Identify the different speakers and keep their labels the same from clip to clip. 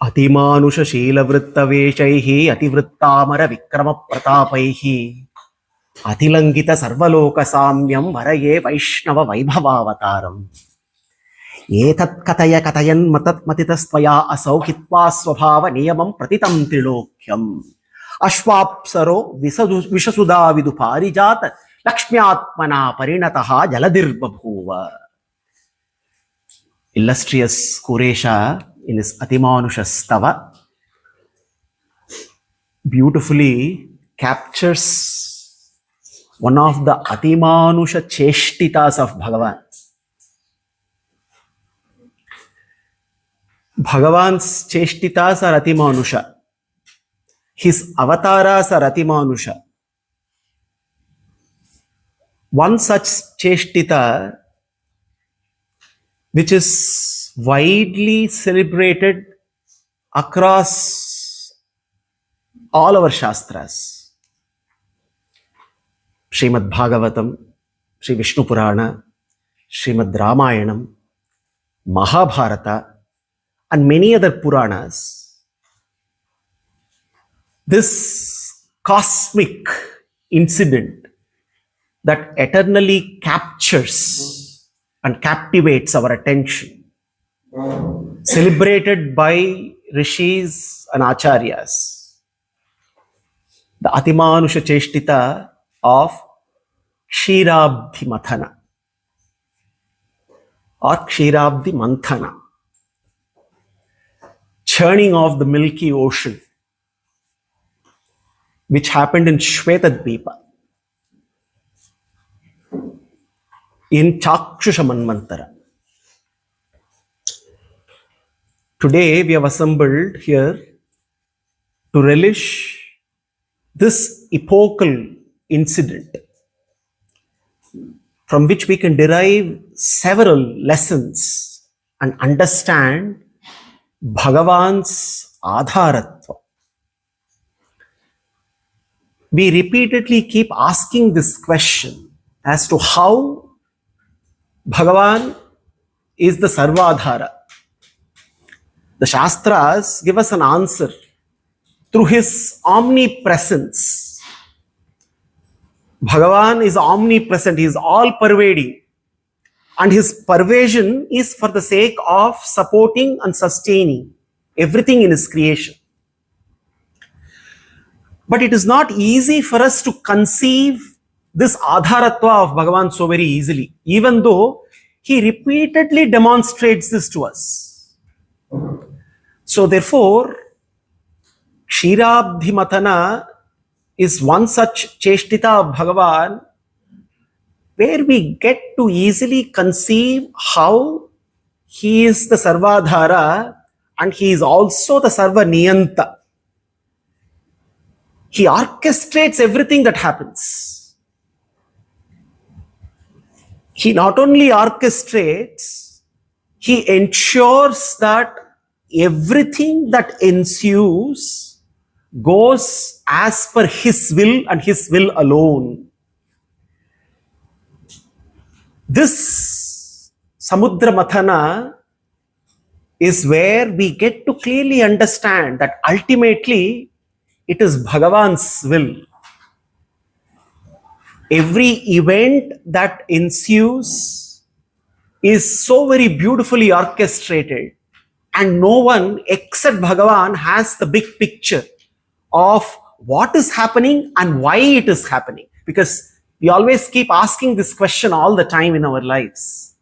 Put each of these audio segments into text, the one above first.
Speaker 1: అతిమానుష శీలవృత్తవేషైః అతివృత్తామర విక్రమ ప్రతాపైః అతిలంఘిత సర్వలోక సామ్యం వరయే వైష్ణవ వైభవావతారం. ఏతత్ కథయ కథయన్ మతితస్త్వయా అసౌ హిత్వా స్వభావ నియమం ప్రతితం త్రిలోక్యం. అశ్వాప్సరో విషసుదా విదు పారిజాత లక్ష్మ్యాత్మనా పరిణతః జలధిర్బభూవ. Illustrious Kuresha in his Atimanusha Stava beautifully captures one of the Atimanusha Cheshtitas of Bhagavan. Bhagavan's Cheshtitas are Atimanusha. His avatars are Atimanusha. One such Cheshtita, which is widely celebrated across all our Shastras. Srimad Bhagavatam, Sri Vishnu Purana, Srimad Ramayanam, Mahabharata, and many other Puranas. This cosmic incident that eternally captures and captivates our attention, celebrated by rishis and acharyas, the Atimanusha Cheshtita of Ksheerabdhi Mathana or Ksheerabdhi Manthana, churning of the Milky Ocean, which happened in Shvetadvipa in Chakshusha Manvantara. Today we have assembled here to relish this epochal incident from which we can derive several lessons and understand Bhagavan's Adharatva. We repeatedly keep asking this question as to how Bhagavan is the Sarvadhara. The Shastras give us an answer through his omnipresence. Bhagavan is omnipresent, he is all pervading, and his pervasion is for the sake of supporting and sustaining everything in his creation. But it is not easy for us to conceive this Adharatva of Bhagavan so very easily, even though he repeatedly demonstrates this to us. So therefore, Ksheerabdhi Mathana is one such Cheshtita of Bhagavan where we get to easily conceive how he is the Sarvadhara and he is also the Sarva Niyanta. He orchestrates everything that happens. He not only orchestrates, he ensures that everything that ensues goes as per his will and his will alone. This Samudra Mathana is where we get to clearly understand that ultimately it is Bhagavan's will. Every event that ensues is so very beautifully orchestrated, and no one except Bhagavan has the big picture of what is happening and why it is happening. Because we always keep asking this question all the time in our lives.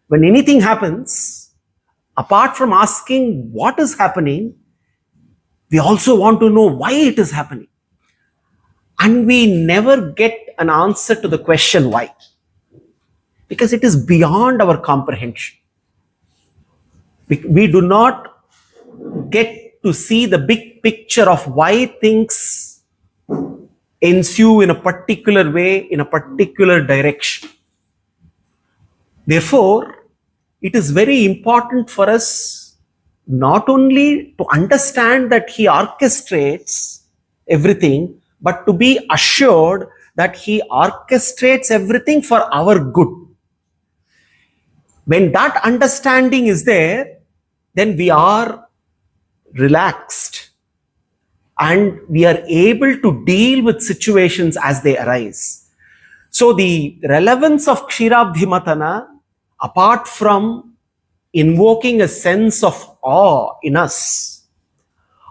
Speaker 1: When anything happens, apart from asking what is happening, we also want to know why it is happening. And we never get an answer to the question why, because it is beyond our comprehension. We do not get to see the big picture of why things ensue in a particular way, in a particular direction. Therefore, it is very important for us not only to understand that he orchestrates everything, but to be assured that he orchestrates everything for our good. When that understanding is there, then we are relaxed, and we are able to deal with situations as they arise. So the relevance of Ksheerabdi Matana, apart from invoking a sense of awe in us,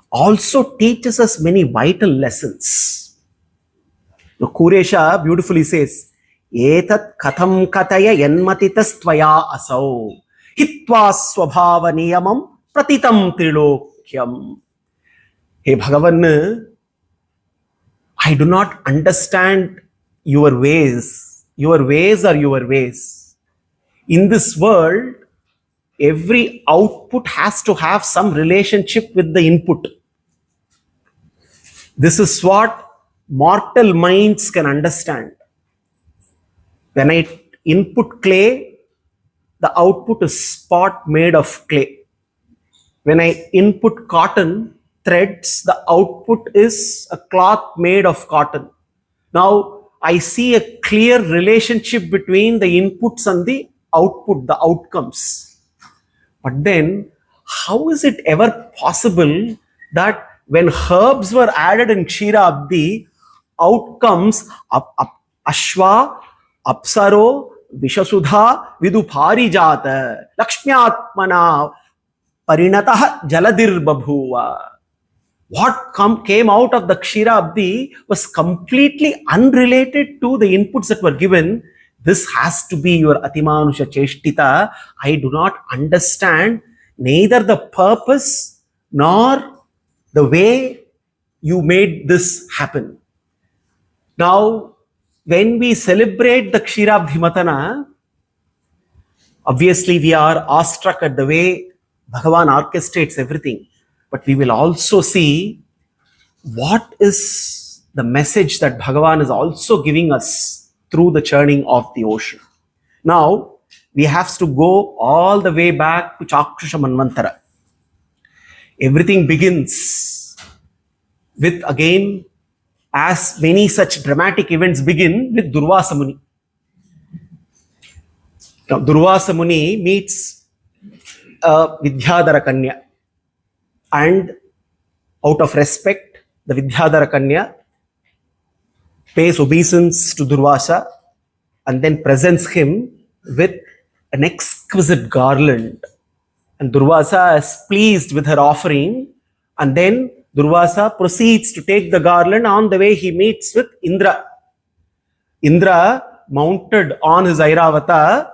Speaker 1: also teaches us many vital lessons. Now, Kuresha beautifully says, Etat katham kataya yanmatitas tvaya asau hitva swabhava niyamam pratitam trilokyam. Hey Bhagavan, I do not understand your ways. Your ways are your ways. In this world, every output has to have some relationship with the input. This is what mortal minds can understand. When I input clay, the output is pot made of clay. When I input cotton threads, the output is a cloth made of cotton. Now, I see a clear relationship between the inputs and the output, the outcomes. But then, how is it ever possible that when herbs were added in Ksheerabdi, outcomes Ashwa, Apsaro, Vishasudha, Viduparijata, Lakshmiatmana, Parinatah Jaladir Babhuva. What came out of the Ksheerabdi was completely unrelated to the inputs that were given. This has to be your Atimanusha Cheshtita. I do not understand neither the purpose nor the way you made this happen. Now, when we celebrate the Ksheerabdi Matana, obviously we are awestruck at the way Bhagavan orchestrates everything. But we will also see what is the message that Bhagavan is also giving us through the churning of the ocean. Now, we have to go all the way back to Chakshusa Manvantara. Everything begins with, again, as many such dramatic events begin, with Durvasa Muni. Now, Durvasa Muni meets Vidyadhara Kanya. And out of respect, the Vidyadhara Kanya pays obeisance to Durvasa and then presents him with an exquisite garland. And Durvasa is pleased with her offering, and then Durvasa proceeds to take the garland. On the way, he meets with Indra. Indra, mounted on his Airavata,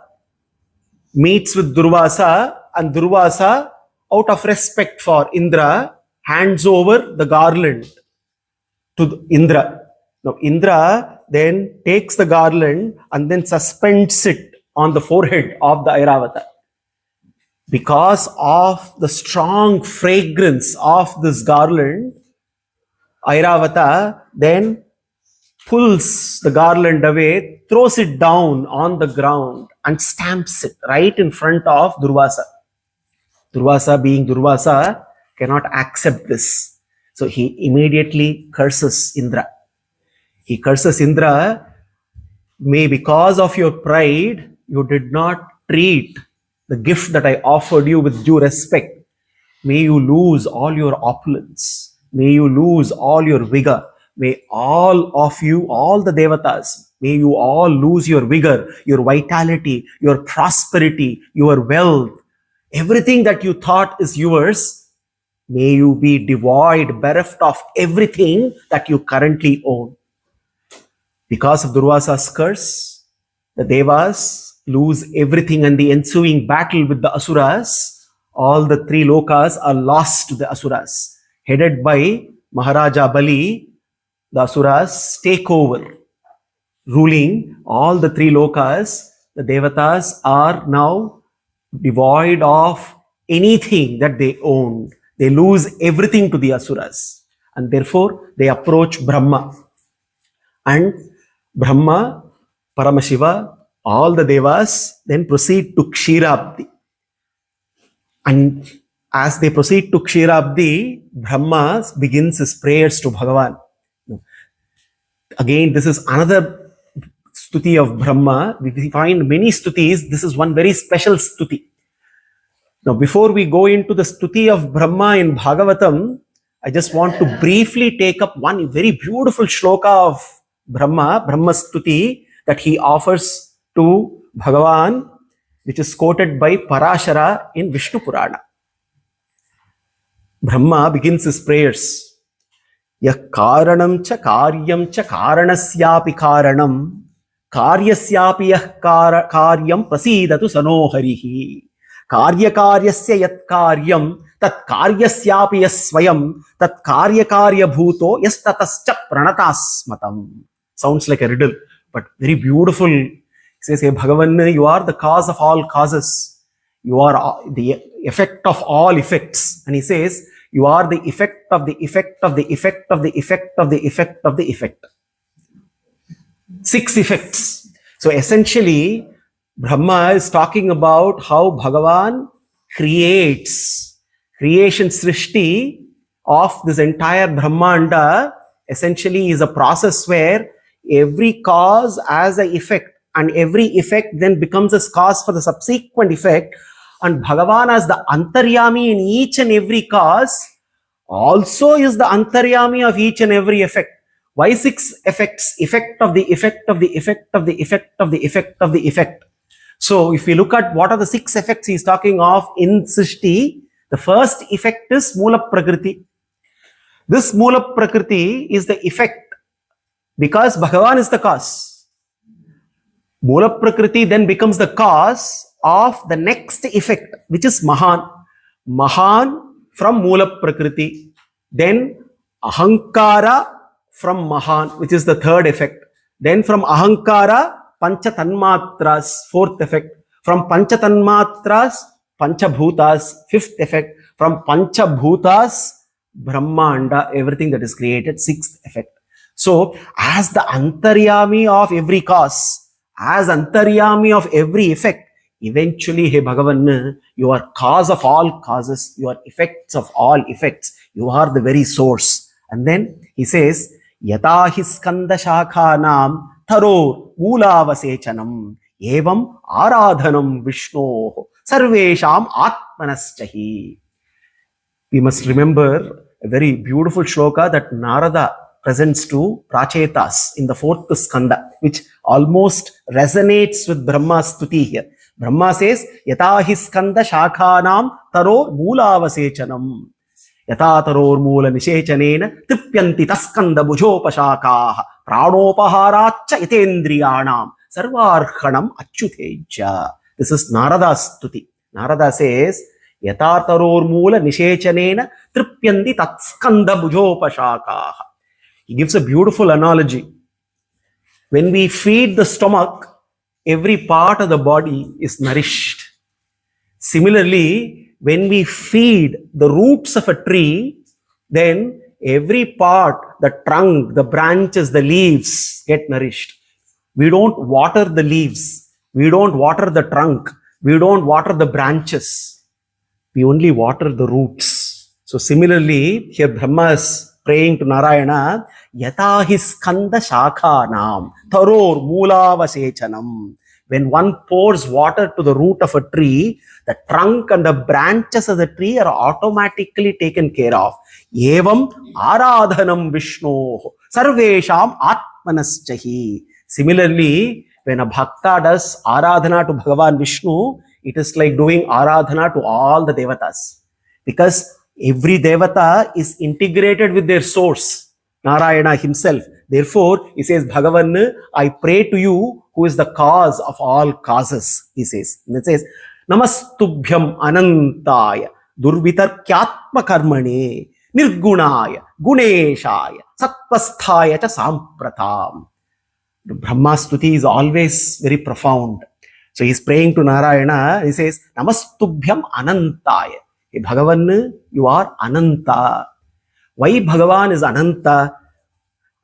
Speaker 1: meets with Durvasa, and Durvasa, out of respect for Indra, hands over the garland to Indra. Now, Indra then takes the garland and then suspends it on the forehead of the Airavata. Because of the strong fragrance of this garland, Airavata then pulls the garland away, throws it down on the ground, and stamps it right in front of Durvasa. Durvasa, being Durvasa, cannot accept this. So he immediately curses Indra. He curses Indra, may because of your pride, you did not treat the gift that I offered you with due respect. May you lose all your opulence. May you lose all your vigor. May all of you, all the devatas, may you all lose your vigor, your vitality, your prosperity, your wealth. Everything that you thought is yours, may you be devoid, bereft of everything that you currently own. Because of Durvasa's curse, the Devas lose everything, and the ensuing battle with the Asuras, all the three lokas are lost to the Asuras. Headed by Maharaja Bali, the Asuras take over, ruling all the three lokas. The Devatas are now devoid of anything that they own. They lose everything to the Asuras. And therefore, they approach Brahma. And Brahma, Paramashiva, all the Devas then proceed to Ksheerabdi. And as they proceed to Ksheerabdi, Brahma begins his prayers to Bhagavan. Again, this is another stuti of Brahma. We find many stutis. This is one very special stuti. Now, before we go into the stuti of Brahma in Bhagavatam, I just want to briefly take up one very beautiful shloka of Brahma Stuti, that he offers to Bhagavan, which is quoted by Parashara in Vishnu Purana. Brahma begins his prayers. Yah karanam cha karyam cha karanasyapi karanam karyasyapi yah karyam prasidatu sanoharihi karyakaryasya yat karyam tat karyasyapi yas swayam tat karyakarya bhuto yas tatascha pranatasmatam. Sounds like a riddle, but very beautiful. He says, hey Bhagavan, you are the cause of all causes. You are the effect of all effects. And he says, you are the effect of the effect of the effect of the effect of the effect of the effect. 6 effects. So essentially, Brahma is talking about how Bhagavan creates. Creation srishti of this entire Brahmanda essentially is a process where every cause has an effect, and every effect then becomes a cause for the subsequent effect. And Bhagavan as the Antaryami in each and every cause also is the Antaryami of each and every effect. Why 6 effects? Effect of the effect of the effect of the effect of the effect of the effect. So if we look at what are the 6 effects he's talking of in Srishti, the first effect is Mula Prakriti. This Mula Prakriti is the effect because Bhagavan is the cause. Mula Prakriti then becomes the cause of the next effect, which is Mahan. Mahan from Mula Prakriti. Then Ahankara from Mahan, which is the third effect. Then from Ahankara, Pancha Tanmatras, fourth effect. From Pancha Tanmatras, Pancha Bhutas, fifth effect. From Pancha Bhutas, Brahmanda, everything that is created, sixth effect. So, as the Antaryami of every cause, as Antaryami of every effect, eventually, hey Bhagavan, you are cause of all causes, you are effects of all effects, you are the very source. And then he says, Yata hi skanda shakhanam tharor moolavasechanam evam aradhanam Vishno sarvesham atmanaschahi. We must remember a very beautiful shloka that Narada presents to Prachetas in the 4th skanda, which almost resonates with Brahma's stuti here. Brahma says, Yata hi skanda shakhanam taror moolavasechanam. Yata taror moola nishechanena tripyanti taskanda bhujopashakaha pranopaharacha yatendriyanam sarvarhanam achyuteja. This is Narada's stuti. Narada says, Yata taror moola nishechanena tripyanti taskanda bhujopashakaha. He gives a beautiful analogy. When we feed the stomach, every part of the body is nourished. Similarly, when we feed the roots of a tree, then every part, the trunk, the branches, the leaves get nourished. We don't water the leaves. We don't water the trunk. We don't water the branches. We only water the roots. So similarly, here Brahma is praying to Narayana, Yata hi skanda shakhanam taror moolavasechanam. When one pours water to the root of a tree, the trunk and the branches of the tree are automatically taken care of. Evam aradhanam Vishno sarvesham atmanaschahi. Similarly, when a bhakta does aradhana to Bhagavan Vishnu, it is like doing aradhana to all the devatas. Because every devata is integrated with their source, Narayana himself. Therefore, he says, Bhagavan, I pray to you who is the cause of all causes, he says. And it says, Namastubhyam anantaya durvitarkyatma karmane nirgunaya guneshaya sattvasthaya cha sampratam. Brahma stuti is always very profound. So he's praying to Narayana. He says, Namastubhyam anantaya. Hey Bhagavan, you are Ananta. Why Bhagavan is Ananta?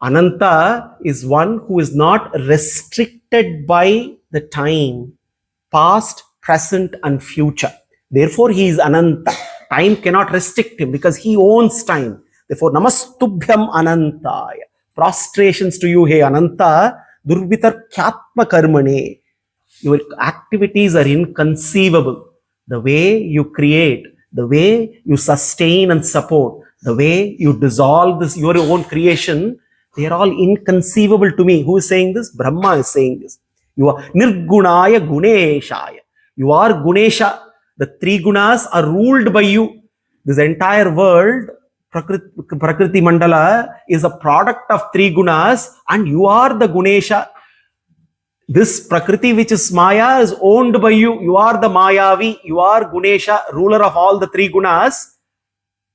Speaker 1: Ananta is one who is not restricted by the time, past, present, and future. Therefore, he is Ananta. Time cannot restrict him because he owns time. Therefore, Namastubhyam Anantaya. Prostrations to you, hey Ananta. Durvitar Kyatma Karmane. Your activities are inconceivable. the way you create, the way you sustain and support, the way you dissolve this, your own creation, they are all inconceivable to me. Who is saying this? Brahma is saying this. You are Nirgunaya Guneshaya. You are Gunesha. The three gunas are ruled by you. This entire world, Prakriti Mandala, is a product of three gunas, and you are the Gunesha. This Prakriti, which is Maya, is owned by you. You are the Mayavi. You are Gunesha, ruler of all the three gunas.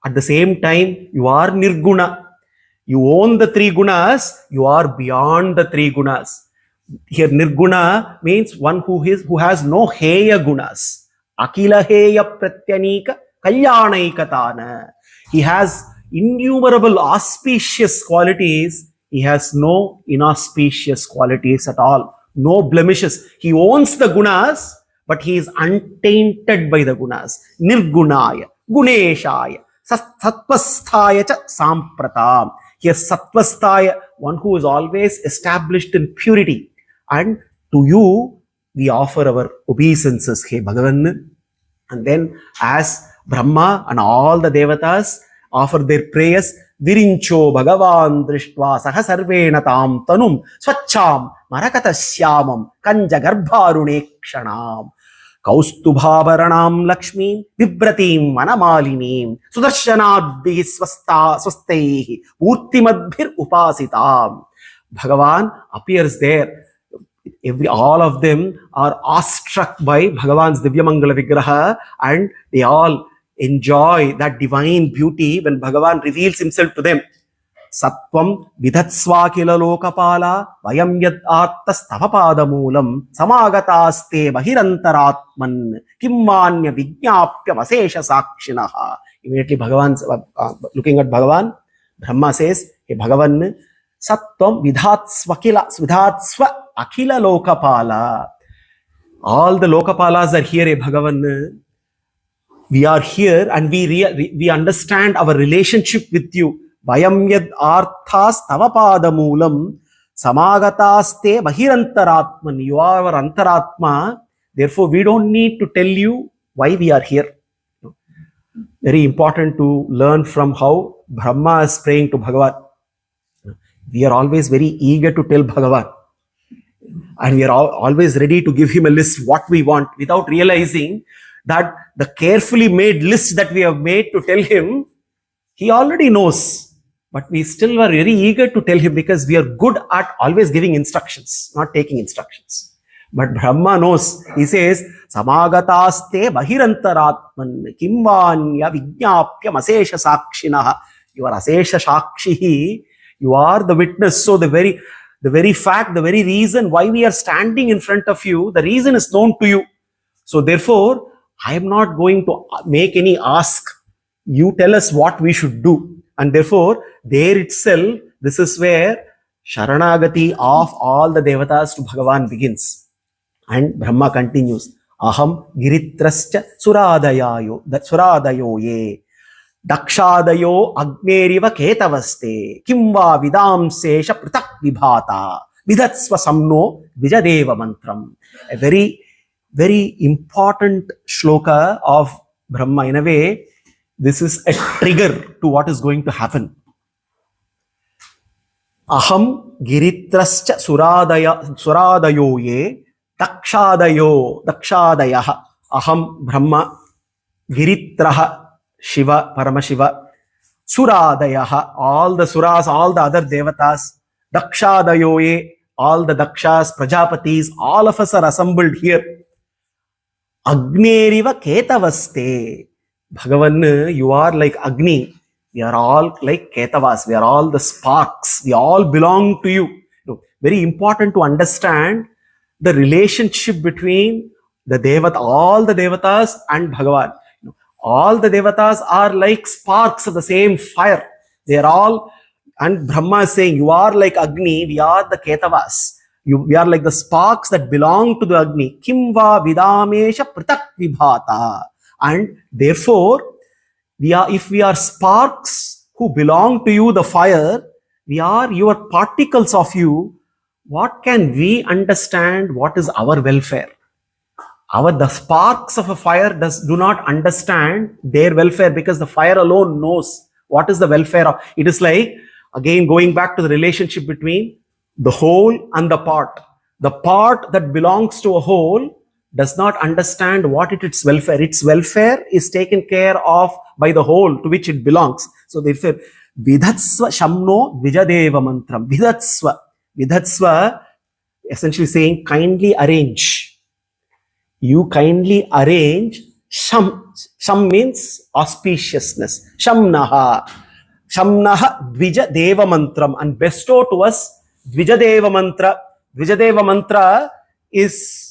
Speaker 1: At the same time, you are Nirguna. You own the three gunas. You are beyond the three gunas. Here, Nirguna means one who has no heya gunas. Akila heya pratyanika kalyanaikatana. He has innumerable auspicious qualities. He has no inauspicious qualities at all. No blemishes. He owns the gunas, but he is untainted by the gunas. Nirgunaya, Guneshaya, Sattvasthaya cha Sampratam. Here, Sattvasthaya, one who is always established in purity. And to you, we offer our obeisances, He Bhagavan. And then, as Brahma and all the devatas offer their prayers, Virincho Bhagavan Drishtva Saha Sarvena Tam Tanum Swacham Marakata Syamam Kanja Garbharunekshanam Kaustubhabaranam Lakshmi Vibratim Manamalinim Sudarshanadhi Swastaihi Urtimadbhir Upasitam. Bhagavan appears there. All of them are awestruck by Bhagavan's Divyamangala Vigraha, and they all enjoy that divine beauty when Bhagavan reveals himself to them. Sattvam vidhatsva kila lokapala vayam yad artastavapada moolam samagataste bahirantaratman kimmanya vignapya vasesha sakshinaha. Immediately Bhagavan, looking at Bhagavan, Brahma says, hey Bhagavan, Sattvam vidhatsva akila lokapala. All the lokapalas are here, hey Bhagavan. We are here and we understand our relationship with you. Vayam yad arthas tavapada moolam samagataste bahirantaratman. You are our antaratma. Therefore, we don't need to tell you why we are here. Very important to learn from how Brahma is praying to Bhagavan. We are always very eager to tell Bhagavan. And we are always ready to give him a list what we want without realizing that the carefully made list that we have made to tell him, he already knows. But we still are very eager to tell him because we are good at always giving instructions, not taking instructions. But Brahma knows. He says, Samagataste bahirantaratman kimvanya vignapya masesha sakshinaha. You are asesha sakshihi. You are the witness. So the very fact, the very reason why we are standing in front of you, the reason is known to you. So therefore, I am not going to make any ask. You tell us what we should do. And therefore, there itself, this is where Sharanagati of all the devatas to Bhagavan begins. And Brahma continues, Aham giritrascha suradayayo, that suradayo ye, dakshadayo agneriva ketavaste, kimva vidam sesha pratak vibhata, vidatsva samno vijadeva mantram. A very, very important shloka of Brahma. In a way, this is a trigger to what is going to happen. Aham giritrascha suradayo ye, dakshadayaha. Aham Brahma, Giritraha Shiva, Paramashiva, Suradayaha, all the Suras, all the other Devatas, Dakshadayoye, all the Dakshas, Prajapatis, all of us are assembled here. Agneriva Ketavaste. Bhagavan, you are like Agni. We are all like Ketavas. We are all the sparks. We all belong to you. Very important to understand the relationship between the Devat, all the Devatas and Bhagavan. All the Devatas are like sparks of the same fire. They are all, and Brahma is saying, you are like Agni, we are the Ketavas. We are like the sparks that belong to the Agni. Kimva vidamesha pratak vibhata. And therefore, if we are sparks who belong to you, the fire, we are your particles of you. What can we understand? What is our welfare? The sparks of a fire do not understand their welfare, because the fire alone knows what is the welfare of. It is like, again, going back to the relationship between the whole and the part. The part that belongs to a whole does not understand what its welfare. Its welfare is taken care of by the whole to which it belongs. So they say, Vidhatsva Shamno Dvijadeva Mantram. Vidhatsva, essentially saying, kindly arrange. You kindly arrange. Sham means auspiciousness. Shamnaha Dvija Deva Mantram, and bestow to us Dvija Deva Mantra. Dvija Deva Mantra is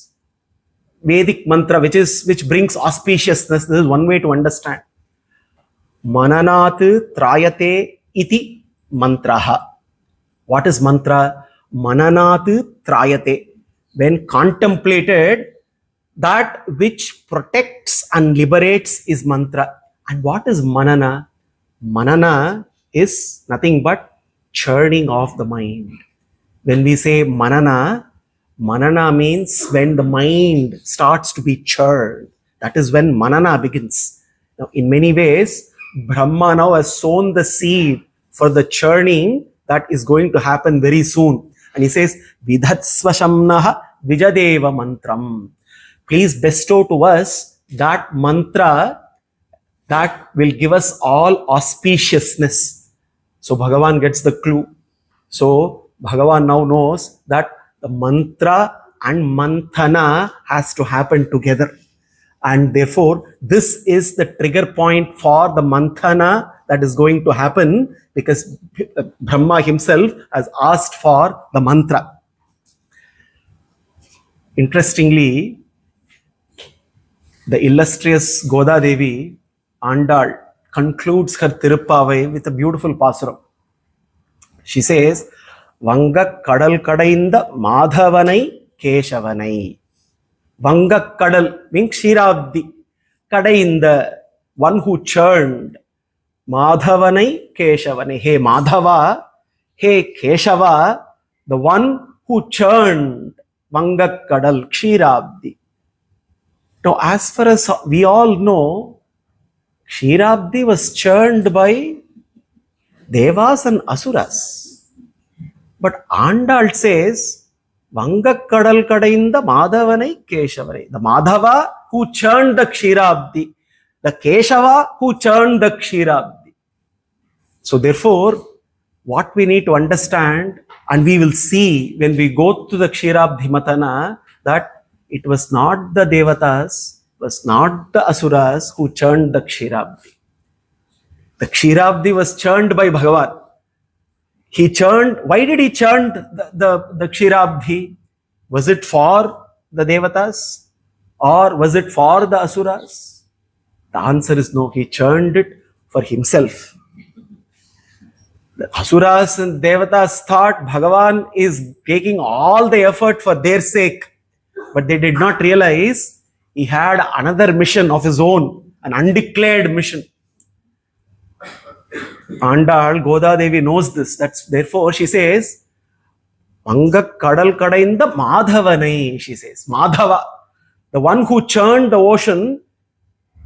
Speaker 1: Vedic mantra, which brings auspiciousness. This is one way to understand. Mananat Trayate iti mantraha. What is mantra? Mananat Trayate. When contemplated, that which protects and liberates is mantra. And what is manana? Manana is nothing but churning of the mind. When we say manana means when the mind starts to be churned. That is when manana begins. Now, in many ways, Brahma now has sown the seed for the churning that is going to happen very soon. And he says, Vidhatsva Shamnaha Vijadeva Mantram. Please bestow to us that mantra that will give us all auspiciousness. So Bhagavan gets the clue. So Bhagavan now knows that the mantra and manthana has to happen together. And therefore, this is the trigger point for the manthana that is going to happen, because Brahma himself has asked for the mantra. Interestingly, the illustrious Goda Devi, Andal, concludes her Tirupavai with a beautiful pasuram. She says, Vanga Kadal Kadainda Madhavanai Keshavanai. Vanga Kadal means Kshirabdi. Kadainda, one who churned. Madhavanai Keshavanai. Hey Madhava, hey Keshava, the one who churned. Vanga Kadal Kshirabdi. Now, as far as we all know, Kshirabdi was churned by Devas and Asuras. But Andal says, Vanga Kadal Kadainda Madhavanai Keshavanai. The Madhava who churned the Kshirabdi. The Keshava who churned the Kshirabdi. So therefore, what we need to understand, and we will see when we go to the Kshirabdi Matana, that it was not the Devatas, it was not the Asuras who churned the Kshirabdi. The Kshirabdi was churned by Bhagavan. He churned. Why did he churn the Kshirabdi? Was it for the Devatas or was it for the Asuras? The answer is no. He churned it for himself. The Asuras and Devatas thought Bhagavan is taking all the effort for their sake. But they did not realize he had another mission of his own, an undeclared mission. Andal, Goda Devi knows this. Therefore she says, Vanga Kadal Kadainda Madhavanai, she says. Madhava, the one who churned the ocean,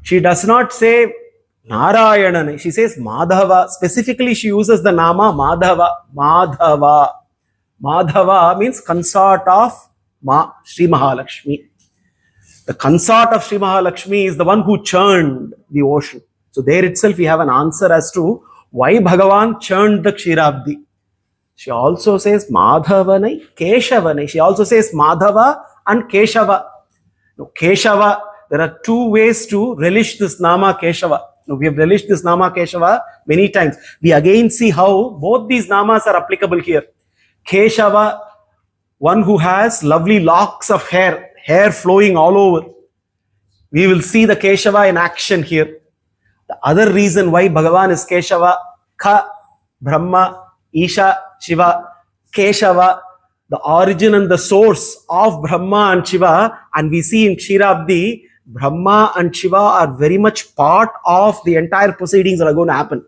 Speaker 1: she does not say Narayananai. She says Madhava. Specifically, she uses the Nama Madhava. Madhava. Madhava means consort of Sri Mahalakshmi. The consort of Sri Mahalakshmi is the one who churned the ocean. So there itself we have an answer as to why Bhagavan churned the Kshirabdi. She also says Madhavanai, Keshavanai. She also says Madhava and Keshava. Now, Keshava, there are two ways to relish this Nama Keshava. Now, we have relished this Nama Keshava many times. We again see how both these Namas are applicable here. Keshava, one who has lovely locks of hair flowing all over. We will see the Keshava in action here. The other reason why Bhagavan is Keshava, Ka, Brahma, Isha, Shiva, Keshava, the origin and the source of Brahma and Shiva, and we see in Kshirabdi, Brahma and Shiva are very much part of the entire proceedings that are going to happen.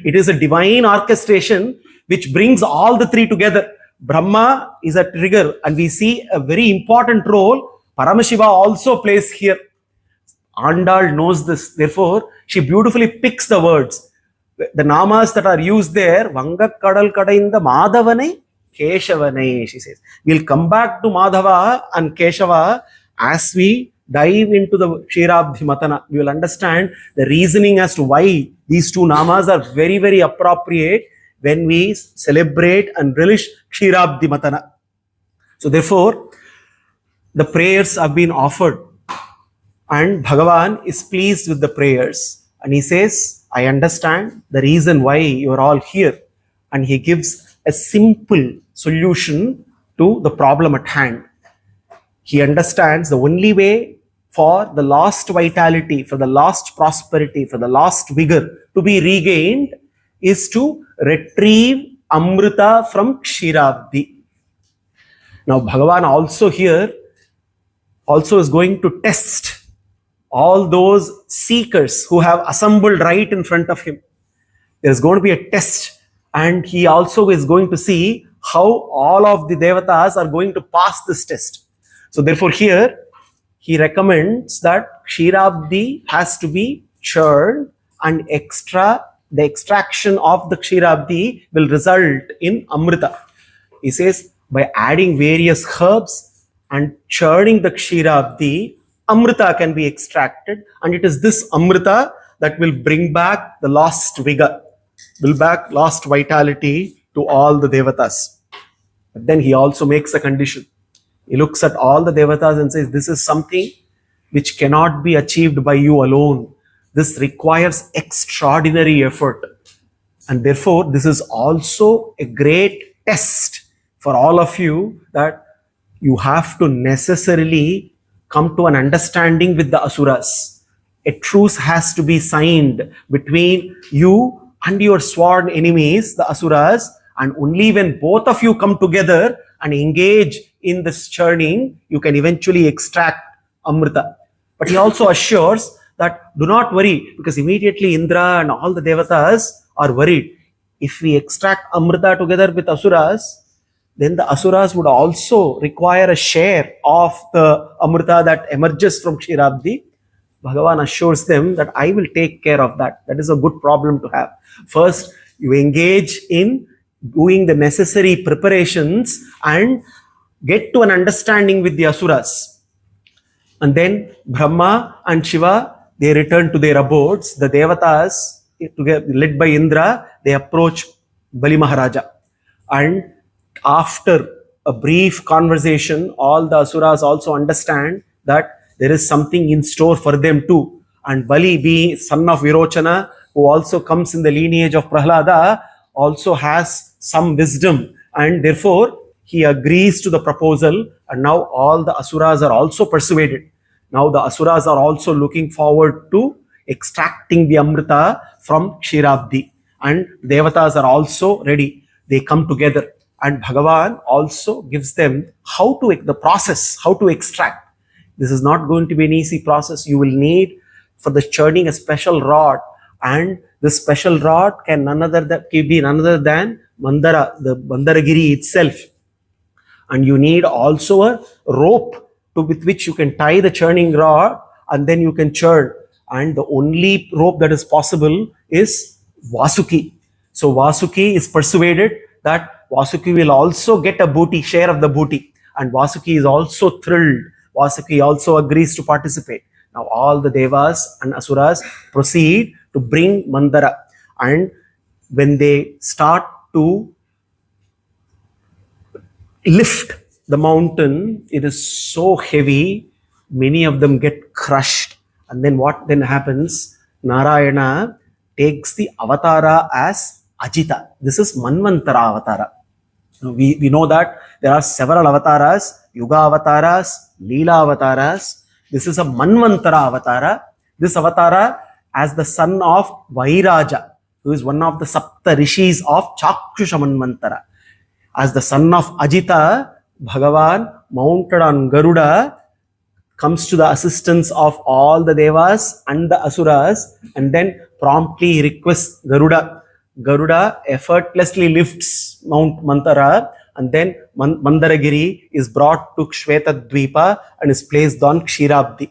Speaker 1: It is a divine orchestration which brings all the three together. Brahma is a trigger, and we see a very important role Paramashiva also plays here. Andal knows this. Therefore, she beautifully picks the words. The namas that are used there, Vanga Kadal Kadainda Madhavane, Keshavane, she says. We'll come back to Madhava and Keshava as we dive into the Kshirabdhi Matana. We will understand the reasoning as to why these two namas are very, very appropriate when we celebrate and relish Kshirabdhi Matana. So therefore, the prayers have been offered and Bhagavan is pleased with the prayers. And he says, I understand the reason why you are all here. And he gives a simple solution to the problem at hand. He understands the only way for the lost vitality, for the lost prosperity, for the lost vigor to be regained is to retrieve Amrita from Kshirabdi. Now Bhagavan also here also is going to test all those seekers who have assembled right in front of him. There's going to be a test, and he also is going to see how all of the devatas are going to pass this test. So therefore here he recommends that Kshirabdi has to be churned, and the extraction of the Kshirabdi will result in Amrita. He says by adding various herbs and churning the Kshirabdi, Amrita can be extracted, and it is this Amrita that will bring back the lost vigor, will back lost vitality to all the devatas. But then he also makes a condition. He looks at all the devatas and says, this is something which cannot be achieved by you alone. This requires extraordinary effort. And therefore, this is also a great test for all of you, that you have to necessarily come to an understanding with the asuras. A truce has to be signed between you and your sworn enemies, the asuras, and only when both of you come together and engage in this churning, you can eventually extract Amrita. But he also assures that do not worry, because immediately Indra and all the devatas are worried. If we extract Amrita together with asuras, then the asuras would also require a share of the Amrita that emerges from Kshirabdi. Bhagavan assures them that I will take care of that. That is a good problem to have. First, you engage in doing the necessary preparations and get to an understanding with the asuras. And then Brahma and Shiva, they return to their abodes. The devatas, led by Indra, they approach Bali Maharaja. And after a brief conversation, all the asuras also understand that there is something in store for them too. And Bali, being son of Virochana, who also comes in the lineage of Prahlada, also has some wisdom, and therefore he agrees to the proposal. And now all the asuras are also persuaded. Now the asuras are also looking forward to extracting the Amrita from Kshirabdi, and devatas are also ready. They come together, and Bhagavan also gives them the process, how to extract. This is not going to be an easy process. You will need for the churning a special rod, and this special rod can be none other than Mandara, the Mandaragiri itself. And you need also a rope with which you can tie the churning rod, and then you can churn. And the only rope that is possible is Vasuki. So Vasuki is persuaded that Vasuki will also get a share of the booty. And Vasuki is also thrilled. Vasuki also agrees to participate. Now all the devas and asuras proceed to bring Mandara. And when they start to lift the mountain, it is so heavy, many of them get crushed. And then what then happens? Narayana takes the avatara as Ajita. This is Manvantara avatara. We know that there are several avataras, Yuga avatars, Leela avatars. This is a Manvantara avatara. This avatara as the son of Vairaja, who is one of the Sapta Rishis of Chakshusha Manvantara. As the son of Ajita, Bhagavan, mounted on Garuda, comes to the assistance of all the devas and the asuras, and then promptly requests Garuda. Garuda effortlessly lifts Mount Mantara, and then Mandaragiri is brought to Shvetadvipa and is placed on Kshirabdi.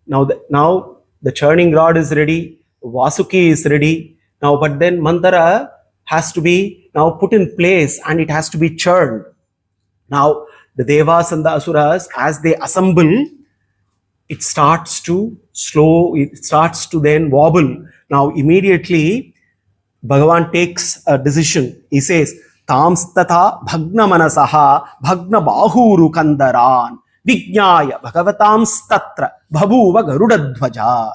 Speaker 1: Now the churning rod is ready, Vasuki is ready. Now, but then Mandara has to be now put in place and it has to be churned. Now, the Devas and the Asuras, as they assemble, it starts to then wobble. Now, immediately, Bhagavan takes a decision. He says, Tamstata bhagna manasaha bhagna bahuru kandaran vijnaya bhagavatams bhabuva garudadhvaja.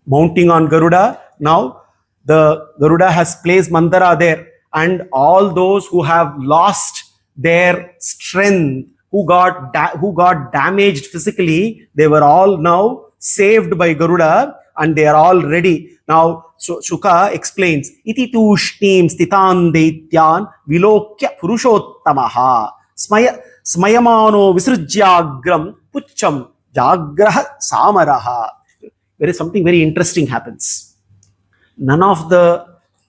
Speaker 1: Mounting on Garuda, now the Garuda has placed Mandara there, and all those who have lost their strength, who got damaged physically, they were all now saved by Garuda, and they are all ready. Now, so Shuka explains, Iti tushtim stitan deityan vilokya purushottamaha smayamano visrujyagram pucham jagraha samaraha. There is something very interesting happens. None of the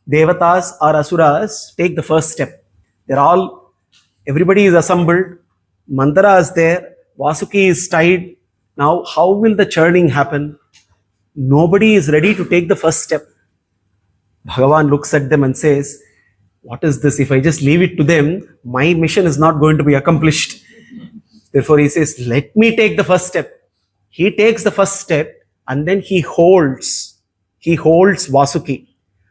Speaker 1: Devatas or Asuras take the first step. Everybody is assembled, Mandara is there, Vasuki is tied. Now, how will the churning happen? Nobody is ready to take the first step. Bhagavan looks at them and says, what is this? If I just leave it to them, my mission is not going to be accomplished. Therefore, he says, let me take the first step. He takes the first step and then he holds Vasuki.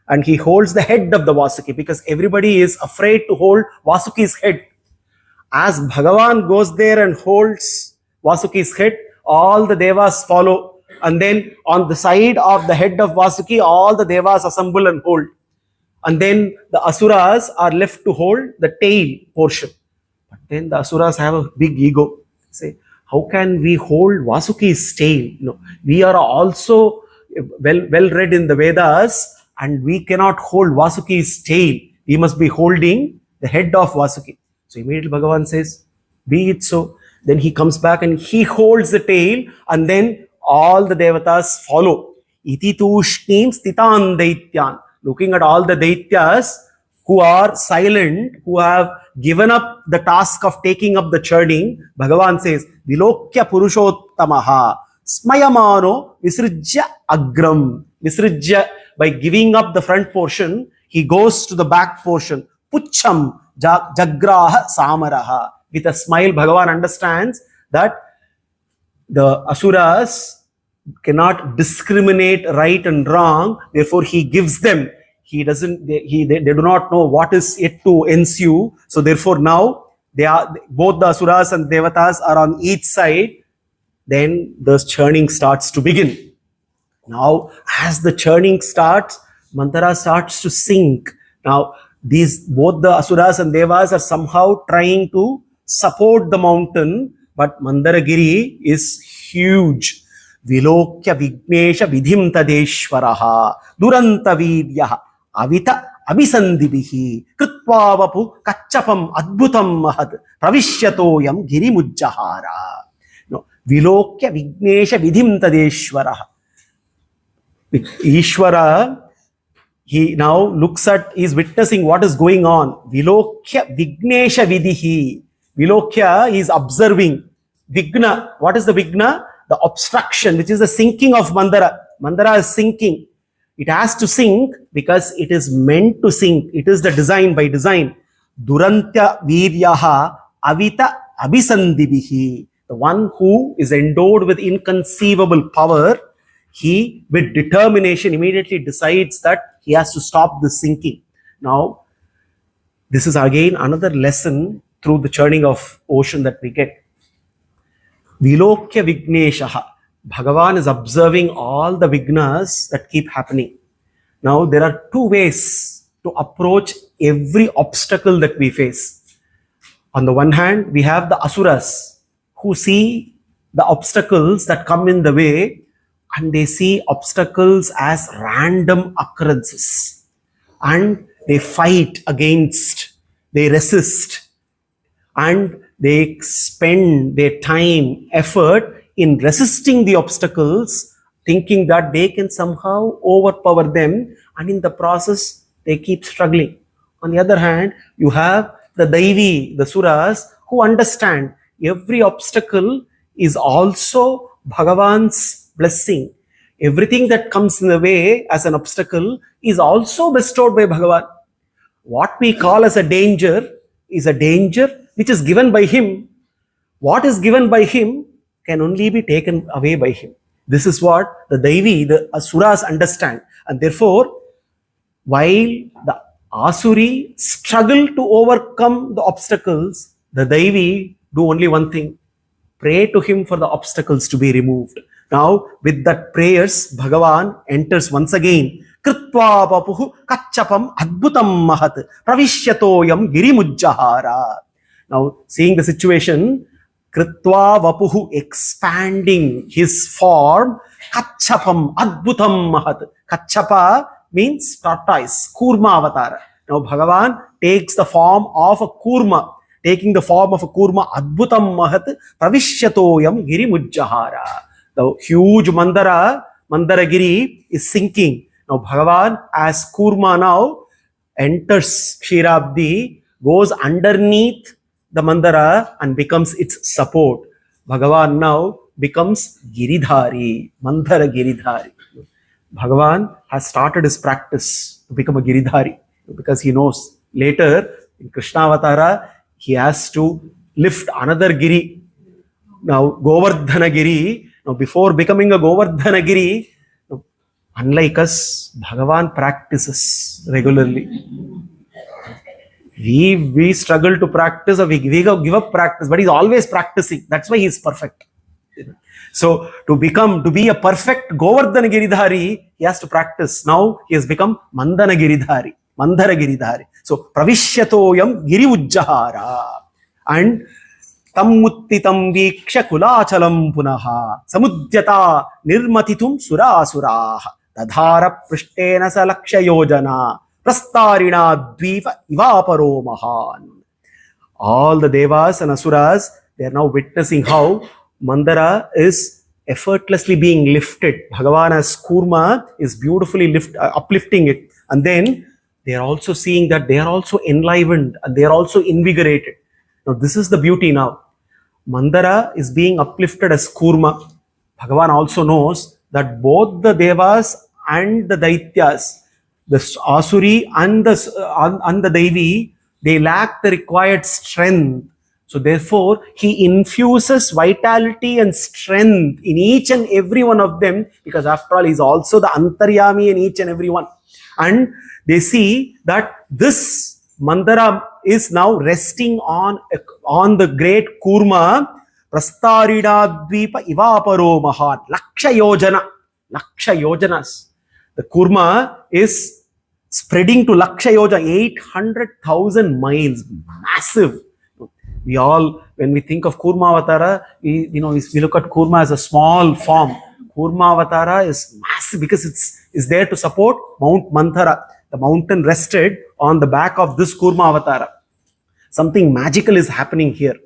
Speaker 1: And he holds the head of the Vasuki because everybody is afraid to hold Vasuki's head. As Bhagavan goes there and holds Vasuki's head, all the Devas follow. And then on the side of the head of Vasuki, all the Devas assemble and hold. And then the Asuras are left to hold the tail portion. But then the Asuras have a big ego. Say, how can we hold Vasuki's tail? No, we are also well read in the Vedas and we cannot hold Vasuki's tail. We must be holding the head of Vasuki. So immediately Bhagavan says, be it so. Then he comes back and he holds the tail and then all the Devatas follow. Iti tushnim stitan daityan. Looking at all the Daityas who are silent, who have given up the task of taking up the churning, Bhagavan says, Vilokya purushottamaha smayamano visrujya agram. Visrujya, by giving up the front portion, he goes to the back portion. Pucham jagraha samaraha. With a smile, Bhagavan understands that the Asuras cannot discriminate right and wrong. Therefore, he gives them. They do not know what is yet to ensue. So therefore, now both the Asuras and Devatas are on each side. Then the churning starts to begin. Now, as the churning starts, Mantara starts to sink. Now, both the Asuras and Devas are somehow trying to support the mountain, but Mandaragiri is huge. Vilokya Vignesha Vidhim Tadeshwaraha Duranta Vidyaha Avita Abhisandibihi Kritwavapu Kachapam Adbhutam Mahad Pravishyatoyam Girimujjahara. No, Vilokya Vignesha Vidhim Tadeshwaraha. Ishvara, he now looks at, he's witnessing what is going on. Vilokya Vignesha Vidhihi. Vilokya is observing. Vigna, what is the Vigna? The obstruction, which is the sinking of Mandara. Mandara is sinking. It has to sink because it is meant to sink. It is the design by design. Durantya Viryaha Avita Abhisandibihi. The one who is endowed with inconceivable power, he with determination immediately decides that he has to stop the sinking. Now, this is again another lesson through the churning of ocean that we get. Vilokya Vigneshaha. Bhagavan is observing all the Vignas that keep happening. Now, there are two ways to approach every obstacle that we face. On the one hand, we have the Asuras who see the obstacles that come in the way and they see obstacles as random occurrences. And they fight against, they resist, and they spend their time, effort in resisting the obstacles, thinking that they can somehow overpower them, and in the process, they keep struggling. On the other hand, you have the Daivi, the Suras, who understand every obstacle is also Bhagavan's blessing. Everything that comes in the way as an obstacle is also bestowed by Bhagavan. What we call as a danger is a danger which is given by him. What is given by him can only be taken away by him. This is what the Daivi, the Asuras understand. And therefore, while the Asuri struggle to overcome the obstacles, the Daivi do only one thing: pray to him for the obstacles to be removed. Now, with that prayers, Bhagavan enters once again. Kritva papuhu kachapam adbhutam mahat pravishyatoyam girimujjahara. Now, seeing the situation, Kritva vapuhu, expanding his form, kachapam adbhutam mahat. Kachapa means tortoise, kurma avatar. Now, Bhagavan takes the form of a kurma. Taking the form of a kurma, adbhutam mahat pravishyatoyam girimujjahara. The huge Mandaragiri is sinking. Now Bhagavan as kurma now enters Kshirabdi, goes underneath the Mandara and becomes its support. Bhagavan now becomes Giridhari, Mandara Giridhari. Bhagavan has started his practice to become a Giridhari because he knows later in Krishna Avatara he has to lift another Giri. Now Govardhana Giri. Now before becoming a Govardhana Giri, unlike us, Bhagavan practices regularly. We struggle to practice, or we give up practice, but he's always practicing. That's why he's perfect. So to be a perfect Govardhana Giridhari, he has to practice. Now he has become Mandana Giridhari, Mandara Giridhari. So Pravishyatoyam Giri Ujjahara. And Tammuttitam Viksha Kulachalam Punaha Samudyata Nirmatitum Surasuraha Tadhara Prishtena Salaksha Yojana Prastarina Dvipa Ivaparo Mahan. All the Devas and Asuras, they are now witnessing how Mandara is effortlessly being lifted. Bhagavan as Kurma is beautifully uplifting it. And then they are also seeing that they are also enlivened and they are also invigorated. Now this is the beauty now. Mandara is being uplifted as Kurma. Bhagavan also knows that both the Devas and the Daityas, the Asuri and the Devi, they lack the required strength. So therefore, he infuses vitality and strength in each and every one of them, because after all, he is also the Antaryami in each and every one. And they see that this Mandara is now resting on the great Kurma, Prastarida Dvipa Ivaparo Mahan, Laksha Yojanas. The Kurma is spreading to Laksha Yojana, 800,000 miles, massive. We all, when we think of Kurma Avatara, we look at Kurma as a small form. Kurma Avatara is massive because it's there to support Mount Manthara. The mountain rested on the back of this Kurma Avatara. Something magical is happening here.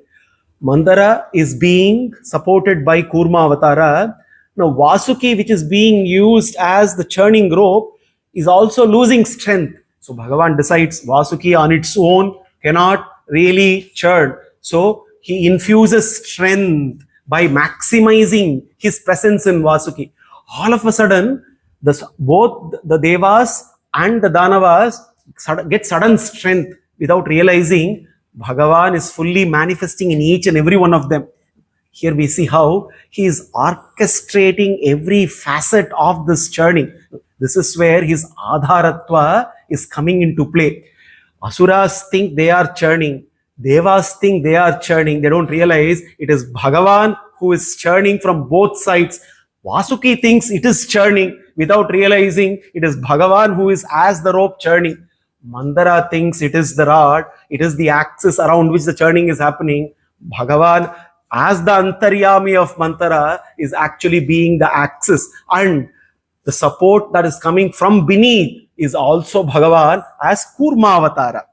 Speaker 1: Mandara is being supported by Kurma Avatara. Now Vasuki, which is being used as the churning rope, is also losing strength. So Bhagavan decides Vasuki on its own cannot really churn. So he infuses strength by maximizing his presence in Vasuki. All of a sudden, both the Devas and the Danavas get sudden strength without realizing Bhagavan is fully manifesting in each and every one of them. Here we see how he is orchestrating every facet of this churning. This is where his Adharatva is coming into play. Asuras think they are churning. Devas think they are churning. They don't realize it is Bhagavan who is churning from both sides. Vasuki thinks it is churning without realizing it is Bhagavan who is as the rope churning. Mandara thinks it is the rod, it is the axis around which the churning is happening. Bhagavan, as the Antaryami of Mantara, is actually being the axis, and the support that is coming from beneath is also Bhagavan as Kurma Avatara.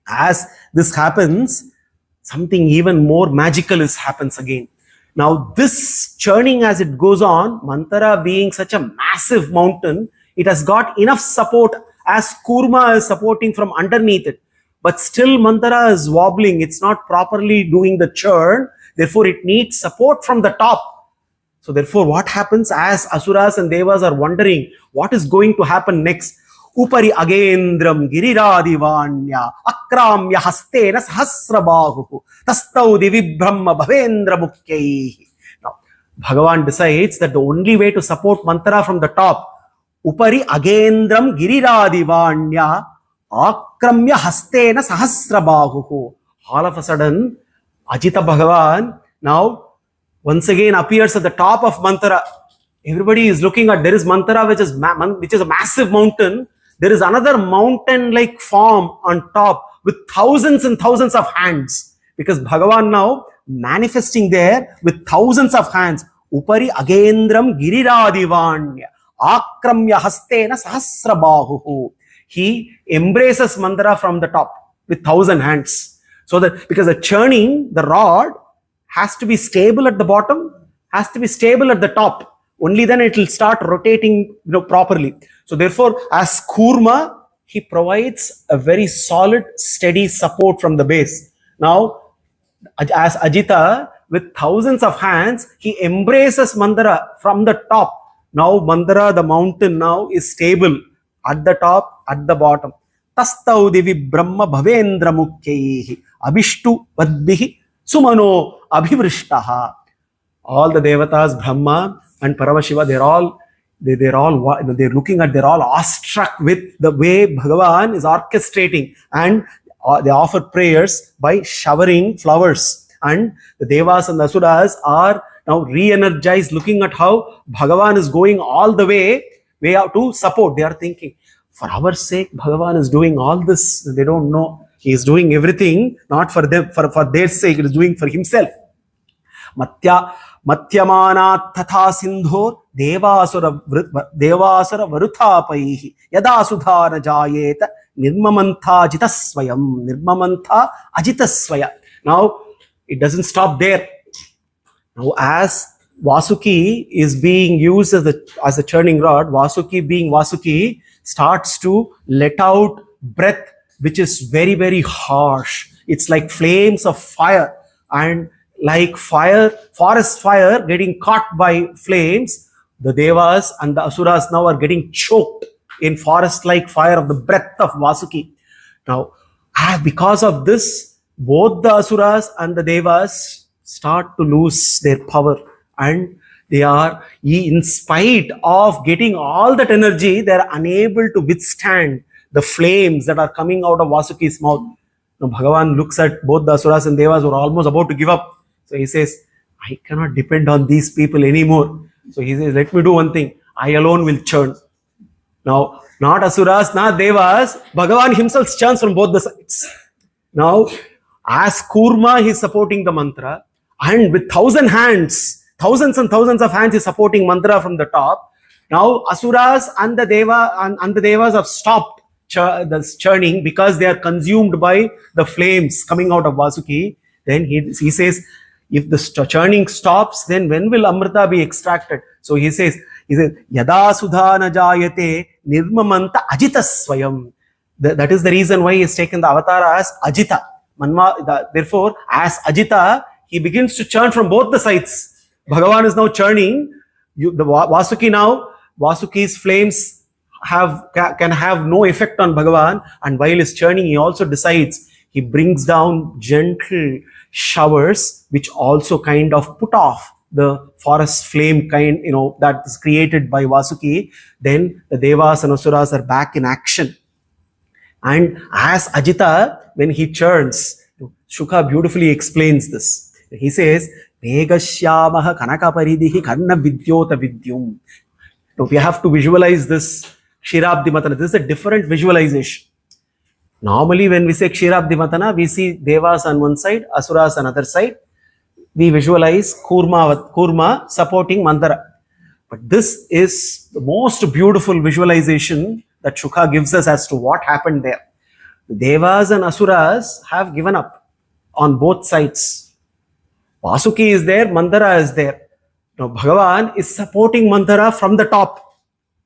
Speaker 1: As this happens, something even more magical happens again. Now this churning as it goes on, Mantara being such a massive mountain, it has got enough support as Kurma is supporting from underneath it. but still Mantara is wobbling. It's not properly doing the churn. Therefore, it needs support from the top. So therefore, what happens as Asuras and Devas are wondering what is going to happen next? Upari agendram giriradivanya akramya hastena sahasrabahu tastau divi brahma bhavendra mukyaihi. Now, Bhagavan decides that the only way to support mantra from the top, Upari agendram giriradivanya akramya hastena sahasrabahu. All of a sudden, Ajita Bhagavan now once again appears at the top of Mantara. Everybody is looking at, there is Mantara which is a massive mountain. There is another mountain-like form on top with thousands and thousands of hands. Because Bhagavan now manifesting there with thousands of hands. Upari agendram giriradivanya akramya hastena sahasrabahu. He embraces Mantara from the top with 1,000 hands. So that because the churning, the rod, has to be stable at the bottom, has to be stable at the top. Only then it will start rotating, properly. So therefore, as Kurma, he provides a very solid, steady support from the base. Now, as Ajita, with thousands of hands, he embraces Mandara from the top. Now, Mandara, the mountain now is stable at the top, at the bottom. Tastau divi brahma bhavendra mukyaihi abhishtu vadbihi sumano abhivrishtaha. All the devatas, Brahma and Parameshiva, they're all awestruck with the way Bhagavan is orchestrating, and they offer prayers by showering flowers. And the devas and the asuras are now re-energized, looking at how Bhagavan is going all the way out to support. They are thinking, for our sake, Bhagavan is doing all this. They don't know. He is doing everything, not for them, for their sake. He is doing for himself. Matyamana tatha sindhor devasura varuthapaihi yada sudhana jayeta nirmamantha ajitasvaya. Now, it doesn't stop there. Now, as Vasuki is being used as a churning rod, Vasuki being Vasuki starts to let out breath which is very, very harsh. It's like flames of fire, and like forest fire getting caught by flames, the devas and the asuras now are getting choked in forest-like fire of the breath of Vasuki. Now, because of this, both the asuras and the devas start to lose their power, and they are, in spite of getting all that energy, they are unable to withstand the flames that are coming out of Vasuki's mouth. Now, Bhagavan looks at both the asuras and devas who are almost about to give up. So he says, I cannot depend on these people anymore. So he says, let me do one thing. I alone will churn. Now, not asuras, not devas, Bhagavan himself churns from both the sides. Now, as Kurma, he is supporting the mantra, and with thousands and thousands of hands, he is supporting mantra from the top. Now, asuras and the devas have stopped the churning because they are consumed by the flames coming out of Vasuki. Then he says, if the churning stops, then when will Amrita be extracted? So he says, Yada sudhana jayate nirmamanta ajitasvayam. That is the reason why he has taken the avatar as Ajita. Therefore, as Ajita, he begins to churn from both the sides. Bhagavan is now churning. Vasuki's flames can have no effect on Bhagavan, and while he's churning, he also decides, he brings down gentle showers which also kind of put off the forest flame that is created by Vasuki. Then the devas and asuras are back in action. And as Ajita, when he churns, Shuka beautifully explains this. He says, Megashyamaha kanakaparidihi karna vidyota vidyum. Now, we have to visualize this Kshirabdi Matana. This is a different visualization. Normally, when we say Kshirabdi Matana, we see devas on one side, asuras on other side. We visualize Kurma supporting Mandara. But this is the most beautiful visualization that Shuka gives us as to what happened there. The devas and asuras have given up on both sides. Vasuki is there, Mandara is there. Now, Bhagavan is supporting Mandara from the top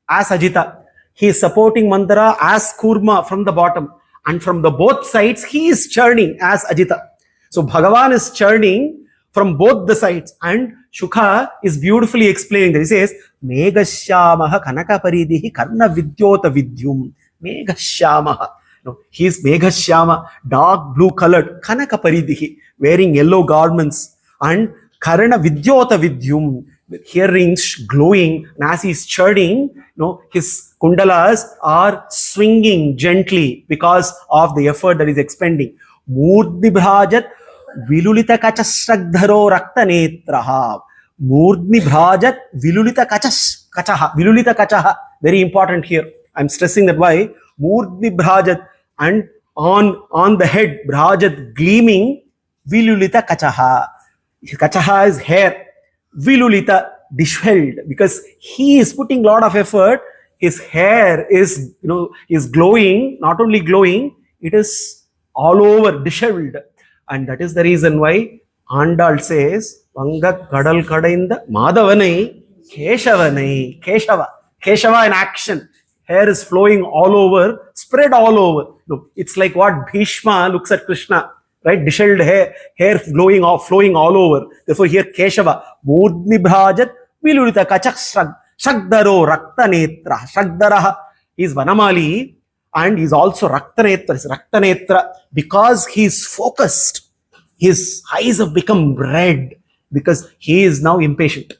Speaker 1: as Ajita. He is supporting Mandara as Kurma from the bottom. And from the both sides, he is churning as Ajita. So Bhagavan is churning from both the sides. And Shukha is beautifully explaining that. He says, Meghashyamaha Kanakaparidihi Karna Vidyota Vidyum. Meghashyamaha. No, he is Meghashyama, dark blue colored, Kanakaparidihi, wearing yellow garments. And Karana Vidyota Vidyum, with earrings glowing. And as he's churning, his kundalas are swinging gently because of the effort that he's expending. Murdni Bhrajat Vilulita Kachasragdharo Rakta Netraha. Murdni Bhrajat Vilulita Kachaha. Vilulita Kachaha. Very important here. I'm stressing that. Why? Murdni Bhrajat, and on the head, Bhrajat gleaming, Vilulita Kachaha. Kachaha is hair. Vilulita dishevelled, because he is putting a lot of effort. His hair is glowing, not only glowing, it is all over disheveled. And that is the reason why Andal says, Vanga Kadal Kadainda Madhavanai Keshavanai. Keshava in action. Hair is flowing all over, spread all over. Look, it's like what Bhishma looks at Krishna, right? Disheveled hair flowing all over. Therefore, here Keshava, Murdni Bhrajat, Vilulita Kachak Shagdaro Rakta Netra. Shagdara is Vanamali, and he's also Rakta Netra, because he's focused. His eyes have become red because he is now impatient.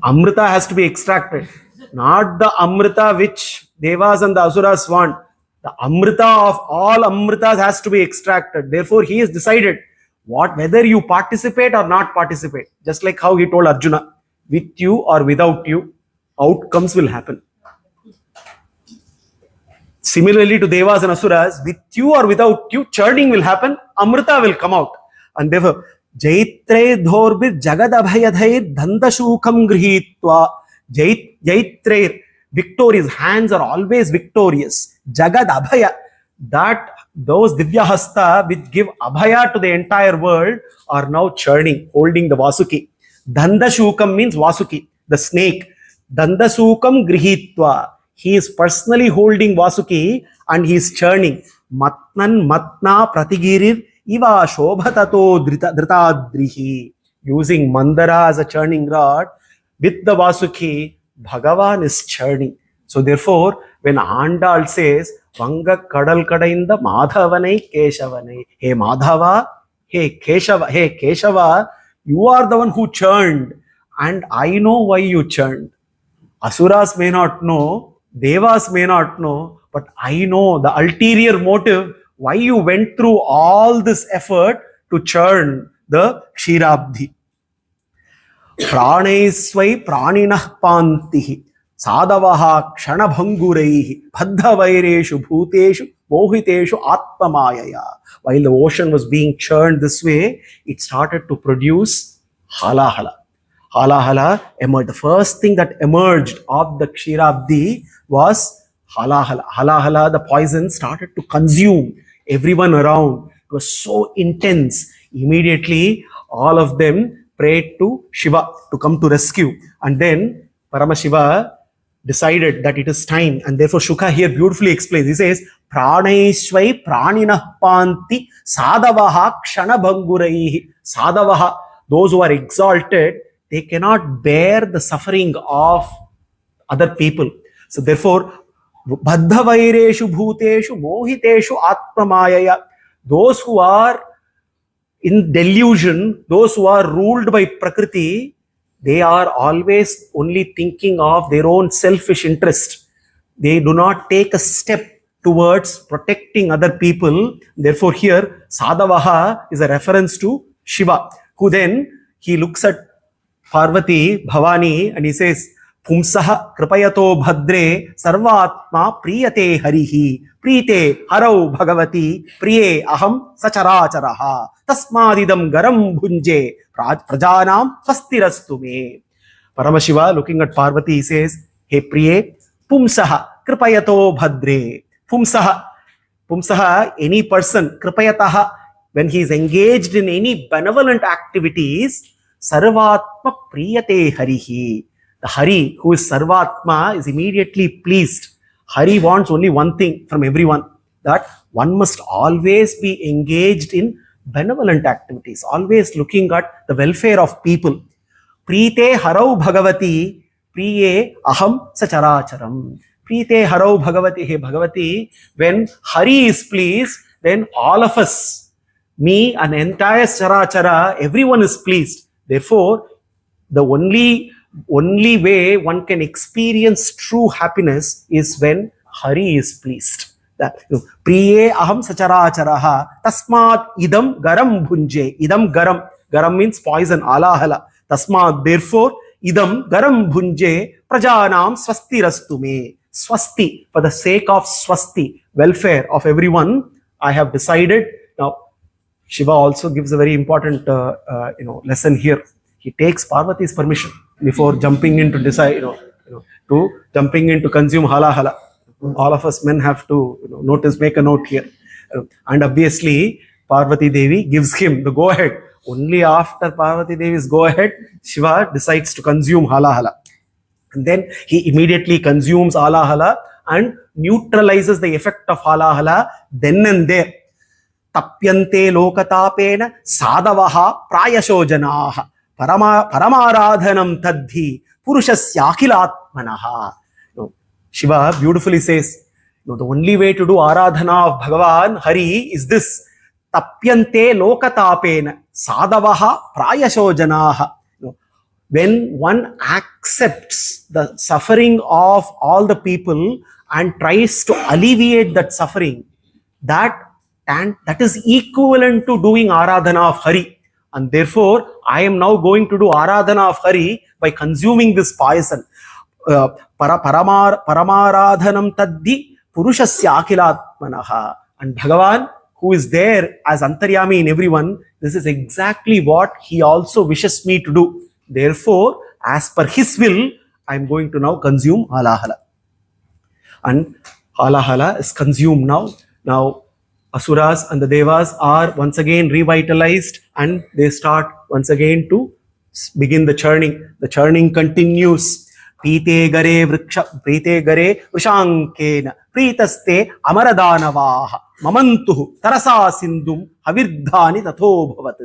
Speaker 1: Amrita has to be extracted. Not the Amrita which Devas and the Asuras want. The Amrita of all Amritas has to be extracted. Therefore, he has decided whether you participate or not participate. Just like how he told Arjuna, with you or without you, outcomes will happen. Similarly to Devas and Asuras, with you or without you, churning will happen, Amrita will come out. And therefore, Jaitre Dhorbir Jagadabhayadhair Dandashukam Grihitva. Jaitre, victorious, hands are always victorious. Jagad Abhaya, that those Divya Hasta which give Abhaya to the entire world are now churning, holding the Vasuki. Dandashukam means Vasuki, the snake. Dandasukam Grihitva. He is personally holding Vasuki and he is churning. Matnan Matna Pratigirir Iva Shobhatato Dritadrihi. Using Mandara as a churning rod, with the Vasuki, Bhagavan is churning. So therefore, when Andal says, Vanga Kadal Kadainda Madhavanai Keshavanai. Hey Madhava, hey Keshava, you are the one who churned. And I know why you churned. Asuras may not know, Devas may not know, but I know the ulterior motive, why you went through all this effort to churn the Kshirabdhi. Pranaisvai Praninah Pantihi Sadavaha Kshanabhanguraihi Bhaddhavaireshu Bhuteshu Mohiteshu Atmamayaya. While the ocean was being churned this way, it started to produce halahala. Halahala emerged. The first thing that emerged of the Kshirabdi was halahala. Halahala, the poison, started to consume everyone around. It was so intense. Immediately, all of them prayed to Shiva to come to rescue. And then Paramashiva decided that it is time. And therefore Shukha here beautifully explains. He says, Pranaishvai Praninah Panti Sadavaha Kshanabhanguraihi. Sadavaha, those who are exalted, they cannot bear the suffering of other people. So therefore, Baddhavaireshu Bhuteshu Mohiteshu Atmamayaya. Those who are in delusion, those who are ruled by Prakriti, they are always only thinking of their own selfish interest. They do not take a step towards protecting other people. Therefore here, Sadavaha is a reference to Shiva, who then, he looks at Parvati, Bhavani, and he says, Pumsaha kripayato bhadre sarvatma priyate harihi prite harau bhagavati priye aham sacharacharaha tasmadidam garam bhunje prajanam swastirastu me. Paramashiva looking at Parvati, he says, Hey priye, pumsaha kripayato bhadre. Pumsaha, any person, kripayataha, when he is engaged in any benevolent activities, sarvatma priyate harihi. The Hari, who is Sarvatma, is immediately pleased. Hari wants only one thing from everyone. that one must always be engaged in benevolent activities, always looking at the welfare of people. Preete harau bhagavati, priye aham sacharacharam. Preete harau bhagavati, hey Bhagavati, when Hari is pleased, then all of us, me and entire charachara, everyone is pleased. Therefore, the only way one can experience true happiness is when Hari is pleased. That priye aham sacharacharaha tasmat idam garam bhunje. Idam garam means poison, alahala. Tasmat, therefore, idam garam bhunje prajanam swasti rastume. Swasti, for the sake of swasti, welfare of everyone, I have decided. Now, Shiva also gives a very important lesson here. He takes Parvati's permission before jumping into decide, to jumping into consume halahala. All of us men have to make a note here. And obviously, Parvati Devi gives him the go ahead. Only after Parvati Devi's go ahead, Shiva decides to consume halahala. And then he immediately consumes halahala and neutralizes the effect of halahala then and there. Tapyante lokatapena sadavaha prayasho janaha paramaradhanam tadhi purushasyakilatmanaha. Shiva beautifully says, the only way to do aradhana of Bhagavan Hari is this. Tapyante lokatapena sadavaha prayasho janaha. When one accepts the suffering of all the people and tries to alleviate that suffering, that is equivalent to doing aradhana of Hari. And therefore, I am now going to do aradhana of Hari by consuming this poison. Paramaradhanam taddi purushasya akilatmanaha. And Bhagavan, who is there as Antaryami in everyone, this is exactly what he also wishes me to do. Therefore, as per his will, I am going to now consume halahala. And halahala is consumed now. Now, Asuras and the Devas are once again revitalized and they start once again to begin the churning. The churning continues. Pite gare vrishankena pritaste amaradhanavaha mamantuhu tarasa sindhum havirdhani tatho bhavat.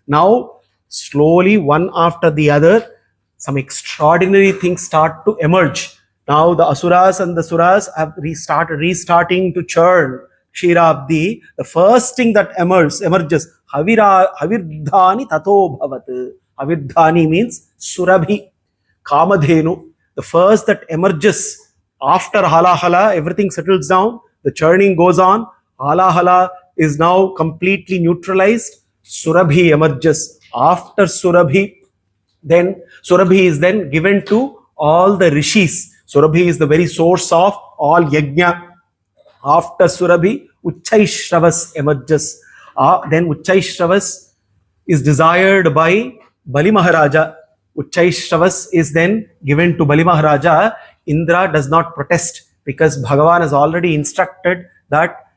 Speaker 1: Now, slowly, one after the other, some extraordinary things start to emerge. Now, the Asuras and the Suras have restarting to churn Kshirabdi. The first thing that emerges, Havirdhani Tato Bhavat. Havirdhani means Surabhi, Kamadhenu. The first that emerges after halahala, everything settles down, the churning goes on, halahala is now completely neutralized, Surabhi emerges. After Surabhi, then Surabhi is then given to all the rishis. Surabhi is the very source of all yajna. After Surabhi, Uchchaishravas emerges. Then Uchchaishravas is desired by Bali Maharaja. Uchchaishravas is then given to Bali Maharaja. Indra does not protest because Bhagavan has already instructed that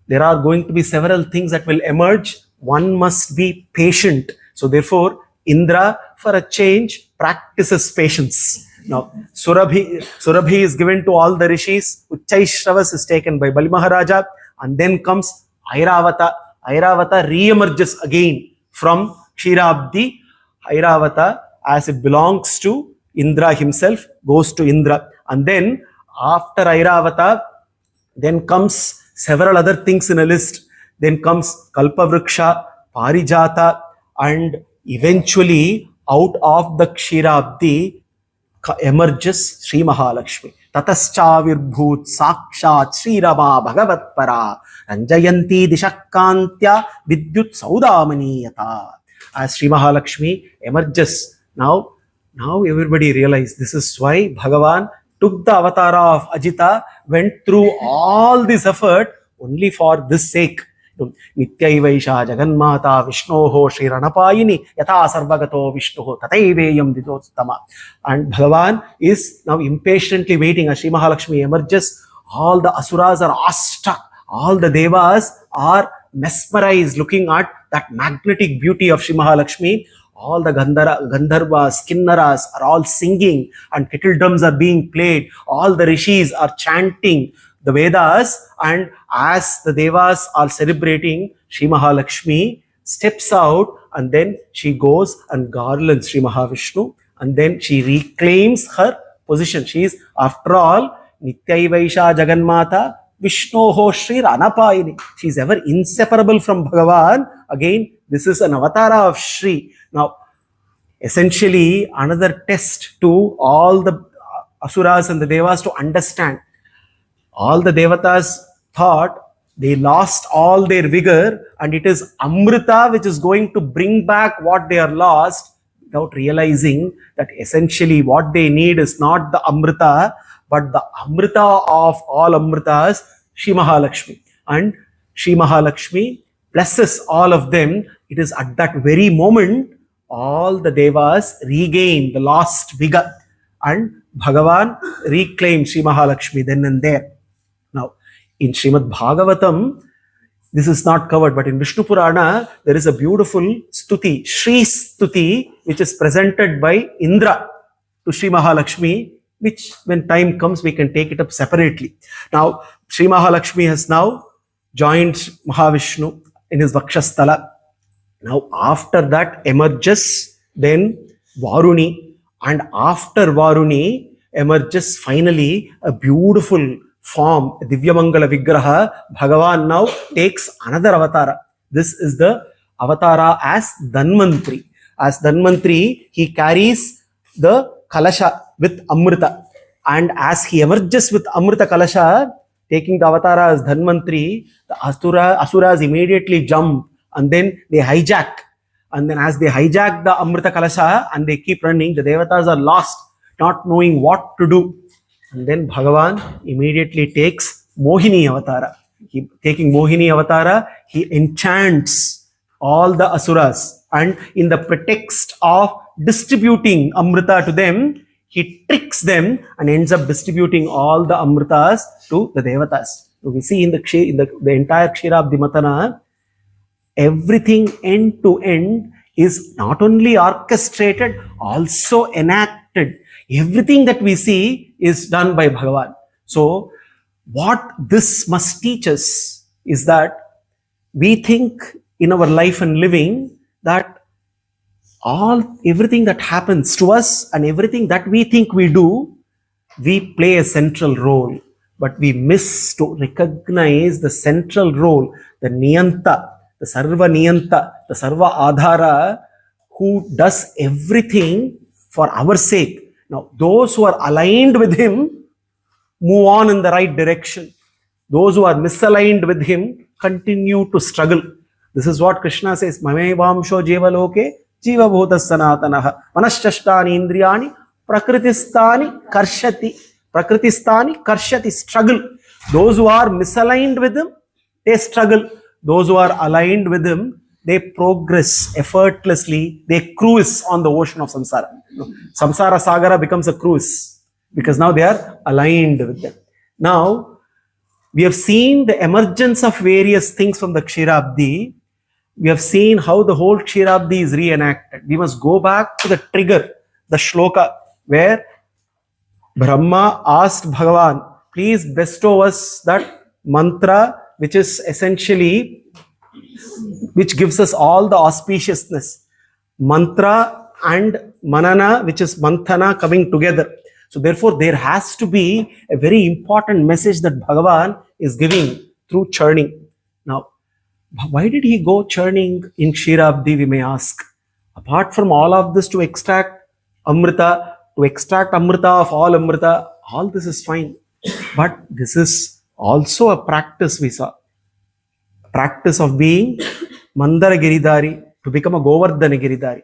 Speaker 1: there are going to be several things that will emerge. One must be patient. So therefore, Indra, for a change, practices patience. Now, Surabhi is given to all the rishis. Uchchaishravas is taken by Bali Maharaja. And then comes Airavata. Airavata re-emerges again from Kshirabdi. Airavata, as it belongs to Indra himself, goes to Indra. And then, after Airavata, then comes several other things in a list. Then comes Kalpavriksha, Parijata, and eventually, out of the Kshirabdi, emerges Sri Mahalakshmi. Tataschavirbhut sakshat Sri Rama Bhagavat Para Ranjayanti Dishakantya Vidyut Saudamaniyata. As Sri Mahalakshmi emerges, now everybody realizes this is why Bhagavan took the avatara of Ajita, went through all this effort only for this sake. Nityaivaisha Jaganmata Vishnoho Shri Ranapayini Yata Sarvagato Vishnoho Tataiveyam Didottama. And Bhagavan is now impatiently waiting as Sri Mahalakshmi emerges. All the Asuras are awestruck. All the Devas are mesmerized looking at that magnetic beauty of Sri Mahalakshmi. All the Gandharvas, Kinnaras are all singing and kettle drums are being played. All the rishis are chanting the Vedas, and as the Devas are celebrating, Sri Mahalakshmi steps out and then she goes and garlands Sri Mahavishnu, and then she reclaims her position. She is, after all, Nityaivaisha Jaganmata Vishnoho Shri Ranapayini. She is ever inseparable from Bhagavan. Again, this is an avatara of Shri. Now, essentially, another test to all the Asuras and the Devas to understand. All the Devatas thought they lost all their vigor, and it is Amrita which is going to bring back what they are lost, without realizing that essentially what they need is not the Amrita, but the Amrita of all Amritas, Shri Mahalakshmi. And Shri Mahalakshmi blesses all of them. It is at that very moment all the Devas regain the lost vigor, and Bhagavan reclaims Shri Mahalakshmi then and there. Now, in Srimad Bhagavatam, this is not covered, but in Vishnu Purana, there is a beautiful stuti, Shri Stuti, which is presented by Indra to Shri Mahalakshmi, which when time comes, we can take it up separately. Now, Shri Mahalakshmi has now joined Mahavishnu in his Vakshasthala. Now, after that emerges then Varuni, and after Varuni emerges finally a beautiful form, Divyamangala Vigraha. Bhagavan now takes another avatara. This is the avatara as Dhanvantri. As Dhanvantri, he carries the Kalasha with Amrita. And as he emerges with Amrita Kalasha, taking the avatara as Dhanvantri, the Asuras immediately jump and then they hijack. And then as they hijack the Amrita Kalasha and they keep running, the Devatas are lost, not knowing what to do. And then Bhagavan immediately takes Mohini Avatara. Taking Mohini Avatara, he enchants all the Asuras. And in the pretext of distributing Amrita to them, he tricks them and ends up distributing all the Amritas to the Devatas. So we see in the entire Kshirabdi Matana, everything end to end is not only orchestrated, also enacted. Everything that we see is done by Bhagavan. So what this must teach us is that we think in our life and living that everything that happens to us and everything that we think we do, we play a central role. But we miss to recognize the central role, the Niyanta, the Sarva Niyanta, the Sarva Adhara, who does everything for our sake. Now, those who are aligned with him move on in the right direction. Those who are misaligned with him continue to struggle. This is what Krishna says, Mamevamsho Jevaloke Jiva Bhutas Sanatanaha Manashashtani Indriyani Prakritistani Karshati. Prakritistani Karshati, struggle. Those who are misaligned with him, they struggle. Those who are aligned with him, they progress effortlessly. They cruise on the ocean of samsara. Samsara Sagara becomes a cruise because now they are aligned with them. Now, we have seen the emergence of various things from the Kshirabdi. We have seen how the whole Kshirabdi is reenacted. We must go back to the trigger, the shloka, where Brahma asked Bhagavan, please bestow us that mantra, which is essentially, which gives us all the auspiciousness. Mantra and manana, which is manthana, coming together. So therefore, there has to be a very important message that Bhagavan is giving through churning. Now, why did he go churning in Kshirabdi, we may ask? Apart from all of this, to extract Amrita of all Amrita, all this is fine. But this is also a practice we saw. Practice of being Mandara Giridhari, to become a Govardhana Giridhari.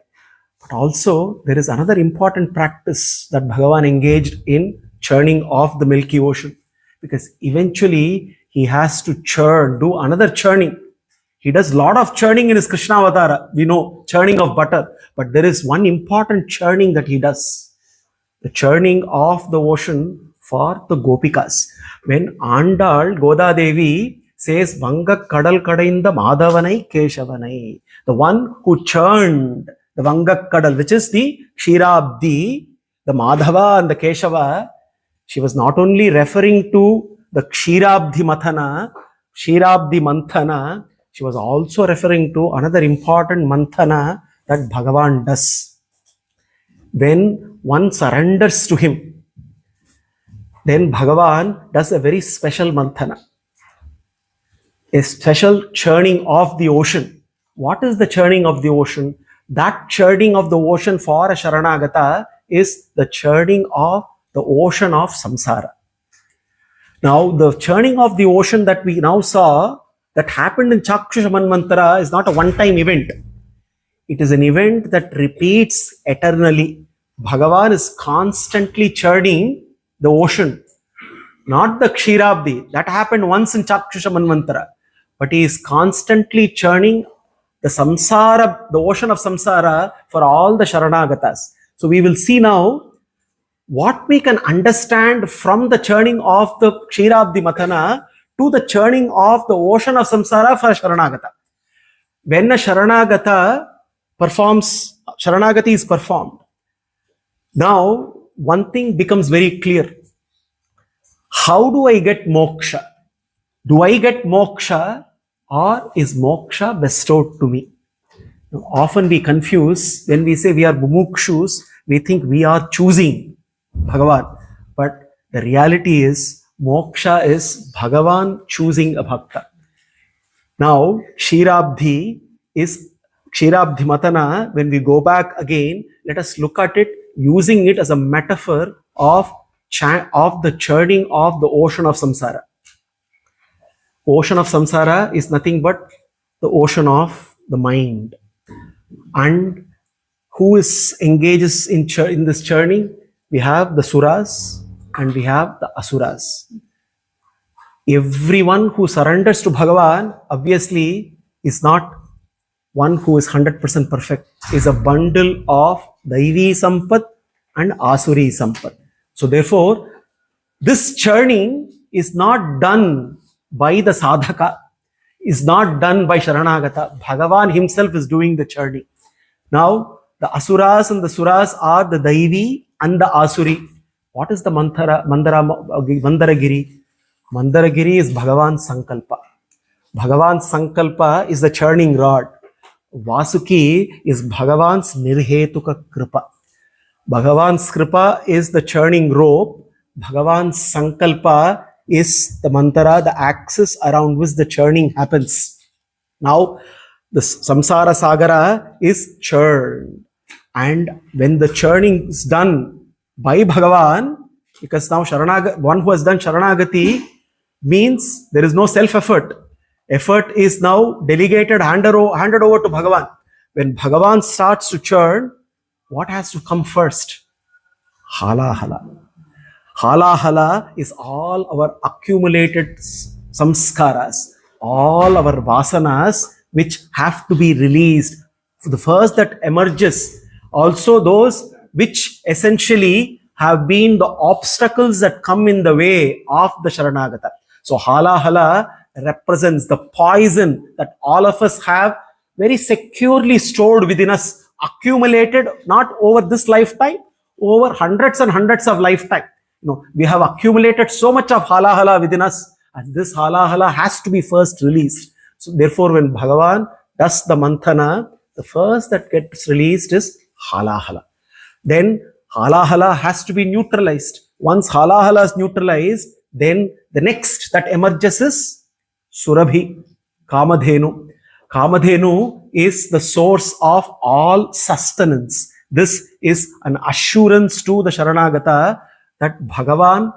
Speaker 1: But also, there is another important practice that Bhagavan engaged in churning of the Milky Ocean. Because eventually, he has to churn, do another churning. He does a lot of churning in his Krishna Avatara. We know, churning of butter. But there is one important churning that he does. The churning of the ocean for the Gopikas. When Andal, Goda Devi, says, Vanga Kadal Kadainda Madhavanai Keshavanai. The one who churned the Vanga Kadal, which is the Kshirabdi, the Madhava and the Keshava, she was not only referring to the Ksheerabdi Manthana, she was also referring to another important Manthana that Bhagavan does. When one surrenders to him, then Bhagavan does a very special Manthana, a special churning of the ocean. What is the churning of the ocean? That churning of the ocean for a Sharanagata is the churning of the ocean of samsara. Now, the churning of the ocean that we now saw that happened in Chakshusha Manvantara is not a one-time event. It is an event that repeats eternally. Bhagavan is constantly churning the ocean, not the Ksheerabdi. That happened once in Chakshusha Manvantara. But he is constantly churning the samsara, the ocean of samsara for all the Sharanagatas. So we will see now what we can understand from the churning of the Ksheerabdi Manthana to the churning of the ocean of samsara for Sharanagata. When a Sharanagata performs, Sharanagati is performed. Now, one thing becomes very clear. How do I get moksha? Do I get moksha or is moksha bestowed to me? Now, often we confuse when we say we are mumukshus, we think we are choosing Bhagavan. But the reality is moksha is Bhagavan choosing a bhakta. Now, Ksheerabdi Matana, when we go back again, let us look at it using it as a metaphor of the churning of the ocean of samsara. Ocean of samsara is nothing but the ocean of the mind. And who engages in this churning? We have the suras and we have the asuras. Everyone who surrenders to Bhagavan obviously is not one who is 100% perfect, is a bundle of Daivi Sampat and Asuri Sampat. So therefore, this churning is not done by the sadhaka, is not done by Sharanagata. Bhagavan himself is doing the churning. Now, the asuras and the suras are the Daivi and the Asuri. What is the Mandaragiri? Mandaragiri is Bhagavan's Sankalpa. Bhagavan's Sankalpa is the churning rod. Vasuki is Bhagavan's Nirhetuka Kripa. Bhagavan's Kripa is the churning rope. Bhagavan's Sankalpa is the mantra, the axis around which the churning happens. Now, the samsara sagara is churned. And when the churning is done by Bhagavan, because now one who has done Sharanagati means there is no self-effort. Effort is now delegated, handed over to Bhagavan. When Bhagavan starts to churn, what has to come first? Halahala. Halahala is all our accumulated samskaras, all our vasanas which have to be released. The first that emerges, also those which essentially have been the obstacles that come in the way of the Sharanagata. So halahala represents the poison that all of us have very securely stored within us, accumulated not over this lifetime, over hundreds and hundreds of lifetime. We have accumulated so much of halahala within us, and this halahala has to be first released. So therefore, when Bhagavan does the manthana, the first that gets released is halahala. Then halahala has to be neutralized. Once halahala is neutralized, then the next that emerges is Surabhi, Kamadhenu. Kamadhenu is the source of all sustenance. This is an assurance to the Sharanagata that Bhagavan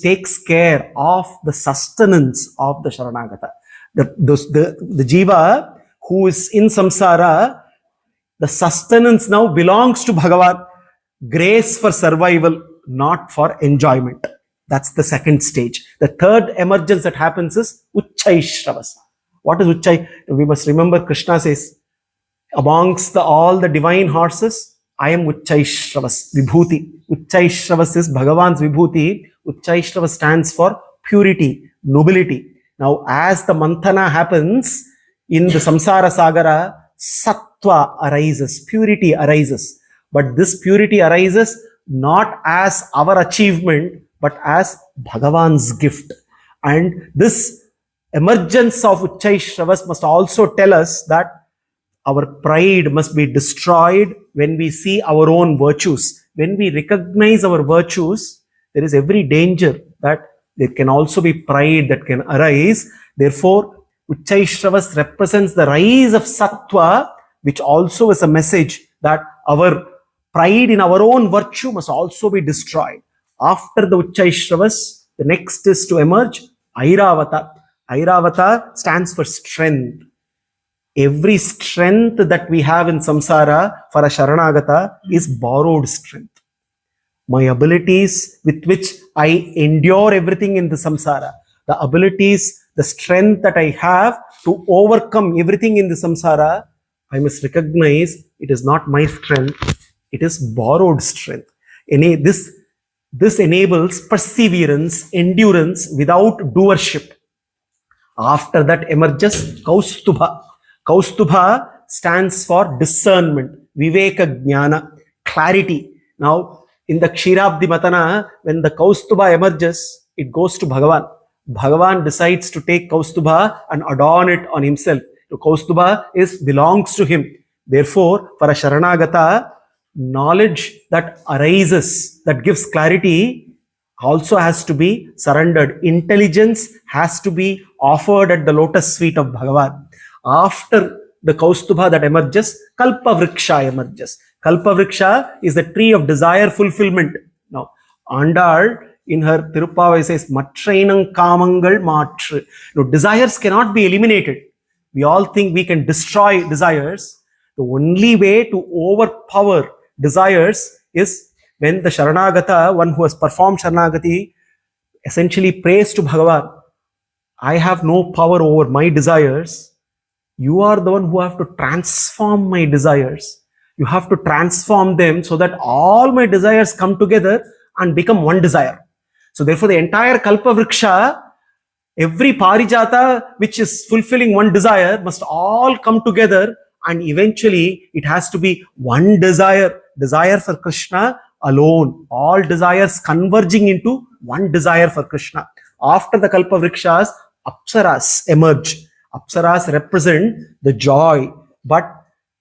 Speaker 1: takes care of the sustenance of the Sharanagata. The jiva who is in samsara, the sustenance now belongs to Bhagavan. Grace for survival, not for enjoyment. That's the second stage. The third emergence that happens is Uchchaishravas. What is Uchchai? We must remember Krishna says, amongst all the divine horses, I am Uchchaishravas, Vibhuti. Uchchaishravas is Bhagavan's Vibhuti. Uchchaishravas stands for purity, nobility. Now, as the manthana happens in the samsara sagara, sattva arises, purity arises. But this purity arises not as our achievement, but as Bhagavan's gift. And this emergence of Uchchaishravas must also tell us that our pride must be destroyed when we see our own virtues. When we recognize our virtues, there is every danger that there can also be pride that can arise. Therefore, Uchchaishravas represents the rise of Sattva, which also is a message that our pride in our own virtue must also be destroyed. After the Uchchaishravas, the next is to emerge Airavata. Airavata stands for strength. Every strength that we have in samsara for a Sharanagata is borrowed strength. My abilities with which I endure everything in the samsara, the abilities, the strength that I have to overcome everything in the samsara, I must recognize it is not my strength, it is borrowed strength. This enables perseverance, endurance without doership. After that emerges Kaustubha. Kaustubha stands for discernment, Viveka Jnana, clarity. Now, in the Kshirabdi Matana, when the Kaustubha emerges, it goes to Bhagavan. Bhagavan decides to take Kaustubha and adorn it on himself. So Kaustubha belongs to him. Therefore, for a Sharanagata, knowledge that arises, that gives clarity, also has to be surrendered. Intelligence has to be offered at the lotus feet of Bhagavan. After the Kaustubha that emerges, Kalpa Vriksha emerges. Kalpa Vriksha is the tree of desire fulfillment. Now, Andal in her Tirupavai says, Matrainang Kamangal Matru. Desires cannot be eliminated. We all think we can destroy desires. The only way to overpower desires is when the Sharanagata, one who has performed Sharanagati, essentially prays to Bhagavan, I have no power over my desires. You are the one who have to transform my desires. You have to transform them so that all my desires come together and become one desire. So therefore the entire Kalpa Vriksha, every Parijata which is fulfilling one desire must all come together, and eventually it has to be one desire for Krishna alone. All desires converging into one desire for Krishna. After the Kalpa Vrikshas, Apsaras emerge. Apsaras represent the joy, but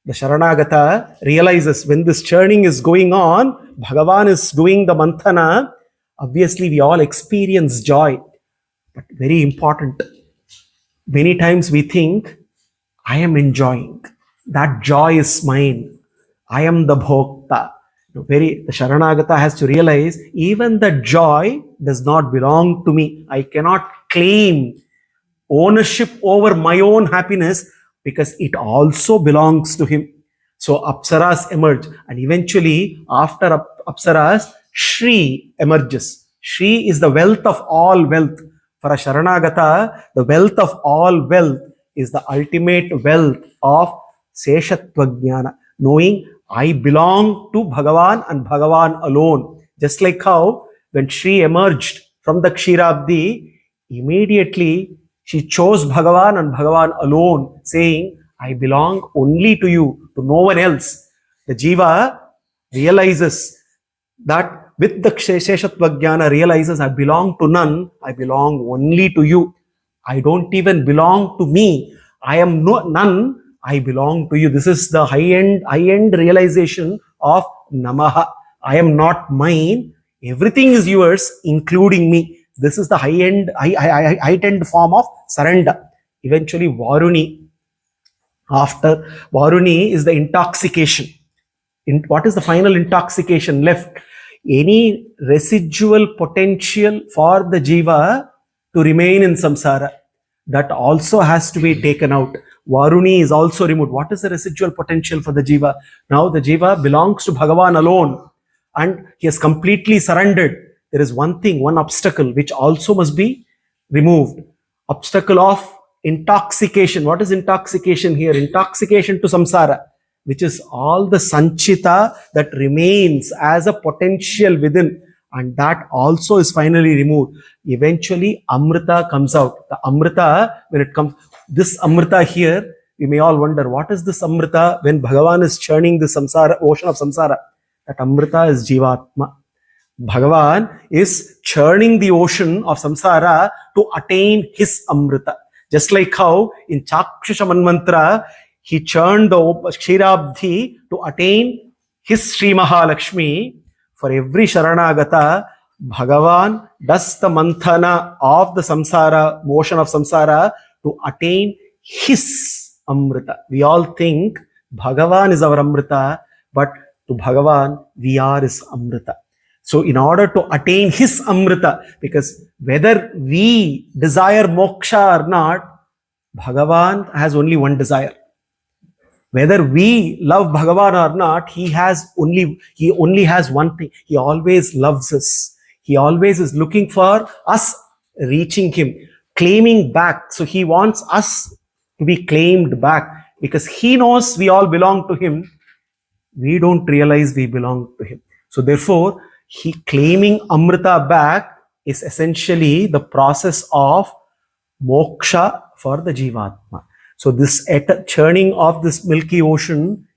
Speaker 1: the Sharanagata realizes when this churning is going on, Bhagavan is doing the manthana, obviously we all experience joy. But very important, many times we think, I am enjoying. That joy is mine. I am the bhokta. The Sharanagata has to realize even the joy does not belong to me. I cannot claim ownership over my own happiness because it also belongs to him. So Apsaras emerge, and eventually after Apsaras, Shri emerges. Shri is the wealth of all wealth. For a Sharanagata, the wealth of all wealth is the ultimate wealth of Seshatva Jnana, knowing I belong to Bhagavan and Bhagavan alone. Just like how when Shri emerged from the Kshirabdi, immediately she chose Bhagavan and Bhagavan alone, saying, I belong only to you, to no one else. The Jiva realizes that with the Sheshatva Jnana, realizes I belong to none, I belong only to you. I don't even belong to me. I am none, I belong to you. This is the high-end realization of Namaha. I am not mine. Everything is yours, including me. This is the high-end form of surrender. Eventually, Varuni. After Varuni is the intoxication. What is the final intoxication left? Any residual potential for the Jiva to remain in samsara, that also has to be taken out. Varuni is also removed. What is the residual potential for the Jiva? Now the Jiva belongs to Bhagavan alone and he has completely surrendered. There is one thing, one obstacle which also must be removed. Obstacle of intoxication. What is intoxication here? Intoxication to samsara, which is all the sanchita that remains as a potential within, and that also is finally removed. Eventually Amrita comes out. The Amrita, when it comes, this Amrita here, we may all wonder, what is this Amrita when Bhagavan is churning the samsara, ocean of samsara? That Amrita is Jivatma. Bhagavan is churning the ocean of samsara to attain his Amrita. Just like how in Chakshusha Manvantara, he churned the Kshirabdhi to attain his Sri Mahalakshmi. For every Sharanagata, Bhagavan does the manthana of the samsara, motion of samsara, to attain his Amrita. We all think Bhagavan is our Amrita, but to Bhagavan, we are his Amrita. So in order to attain his Amrita, because whether we desire moksha or not, Bhagavan has only one desire. Whether we love Bhagavan or not, he only has one thing. He always loves us. He always is looking for us reaching him, claiming back. So he wants us to be claimed back because he knows we all belong to him. We don't realize we belong to him. So therefore, he claiming Amrita back is essentially the process of moksha for the Jivatma. So this churning of this Milky Ocean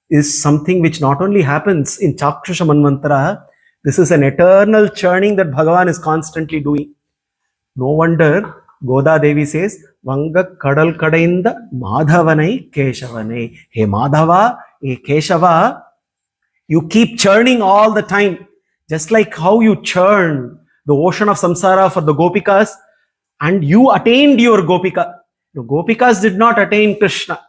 Speaker 1: is something which not only happens in Chakshusha Manvantara, this is an eternal churning that Bhagavan is constantly doing. No wonder Goda Devi says, Vanga Kadal Kadainda Madhavanai Keshavanai. Hey Madhava, hey Keshava, you keep churning all the time. Just like how you churn the ocean of samsara for the Gopikas, and you attained your Gopika. The Gopikas did not attain Krishna.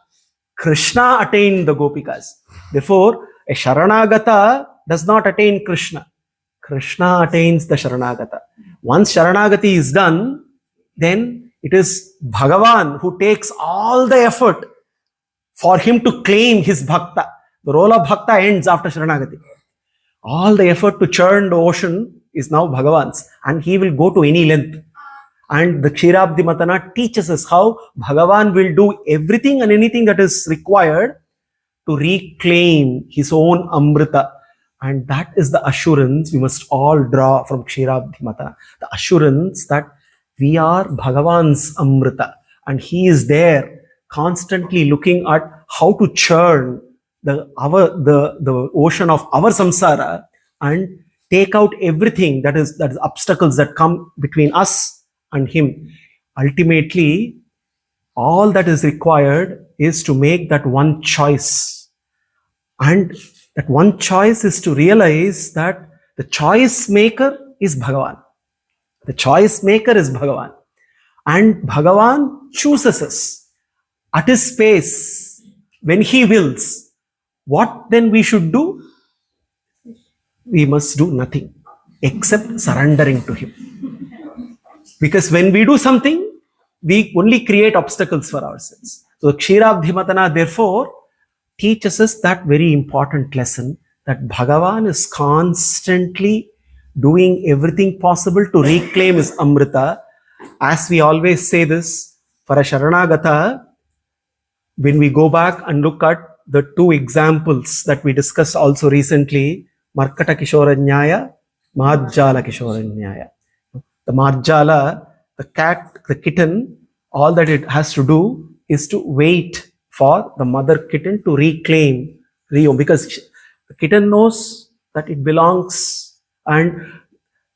Speaker 1: Krishna attained the Gopikas. Therefore, a Sharanagata does not attain Krishna. Krishna attains the Sharanagata. Once Sharanagati is done, then it is Bhagavan who takes all the effort for him to claim his Bhakta. The role of Bhakta ends after Sharanagati. All the effort to churn the ocean is now Bhagavan's, and he will go to any length. And the Kshirabdi Matana teaches us how Bhagavan will do everything and anything that is required to reclaim his own Amrita. And that is the assurance we must all draw from Kshirabdi Matana. The assurance that we are Bhagavan's Amrita. And he is there constantly looking at how to churn the ocean of our samsara and take out everything that is obstacles that come between us and him. Ultimately, all that is required is to make that one choice. And that one choice is to realize that the choice maker is Bhagavan. The choice maker is Bhagavan. And Bhagavan chooses us at his space when he wills. What then we should do? We must do nothing except surrendering to him. Because when we do something, we only create obstacles for ourselves. So Kshirabdi Matana therefore teaches us that very important lesson that Bhagavan is constantly doing everything possible to reclaim his Amrita. As we always say this, for a Sharanagata, when we go back and look at the two examples that we discussed also recently, Markata Kishoranyaya, Mahajjala Kishoranyaya. The Marjala, the cat, the kitten, all that it has to do is to wait for the mother kitten to reclaim Rio, because the kitten knows that it belongs and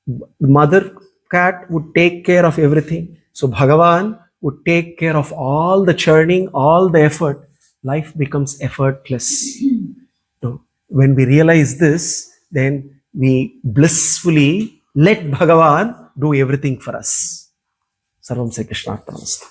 Speaker 1: the mother cat would take care of everything. So Bhagavan would take care of all the churning, all the effort. Life becomes effortless. So when we realize this, then we blissfully let Bhagavan do everything for us. Sarvam Sri Krishna Arpanamastu.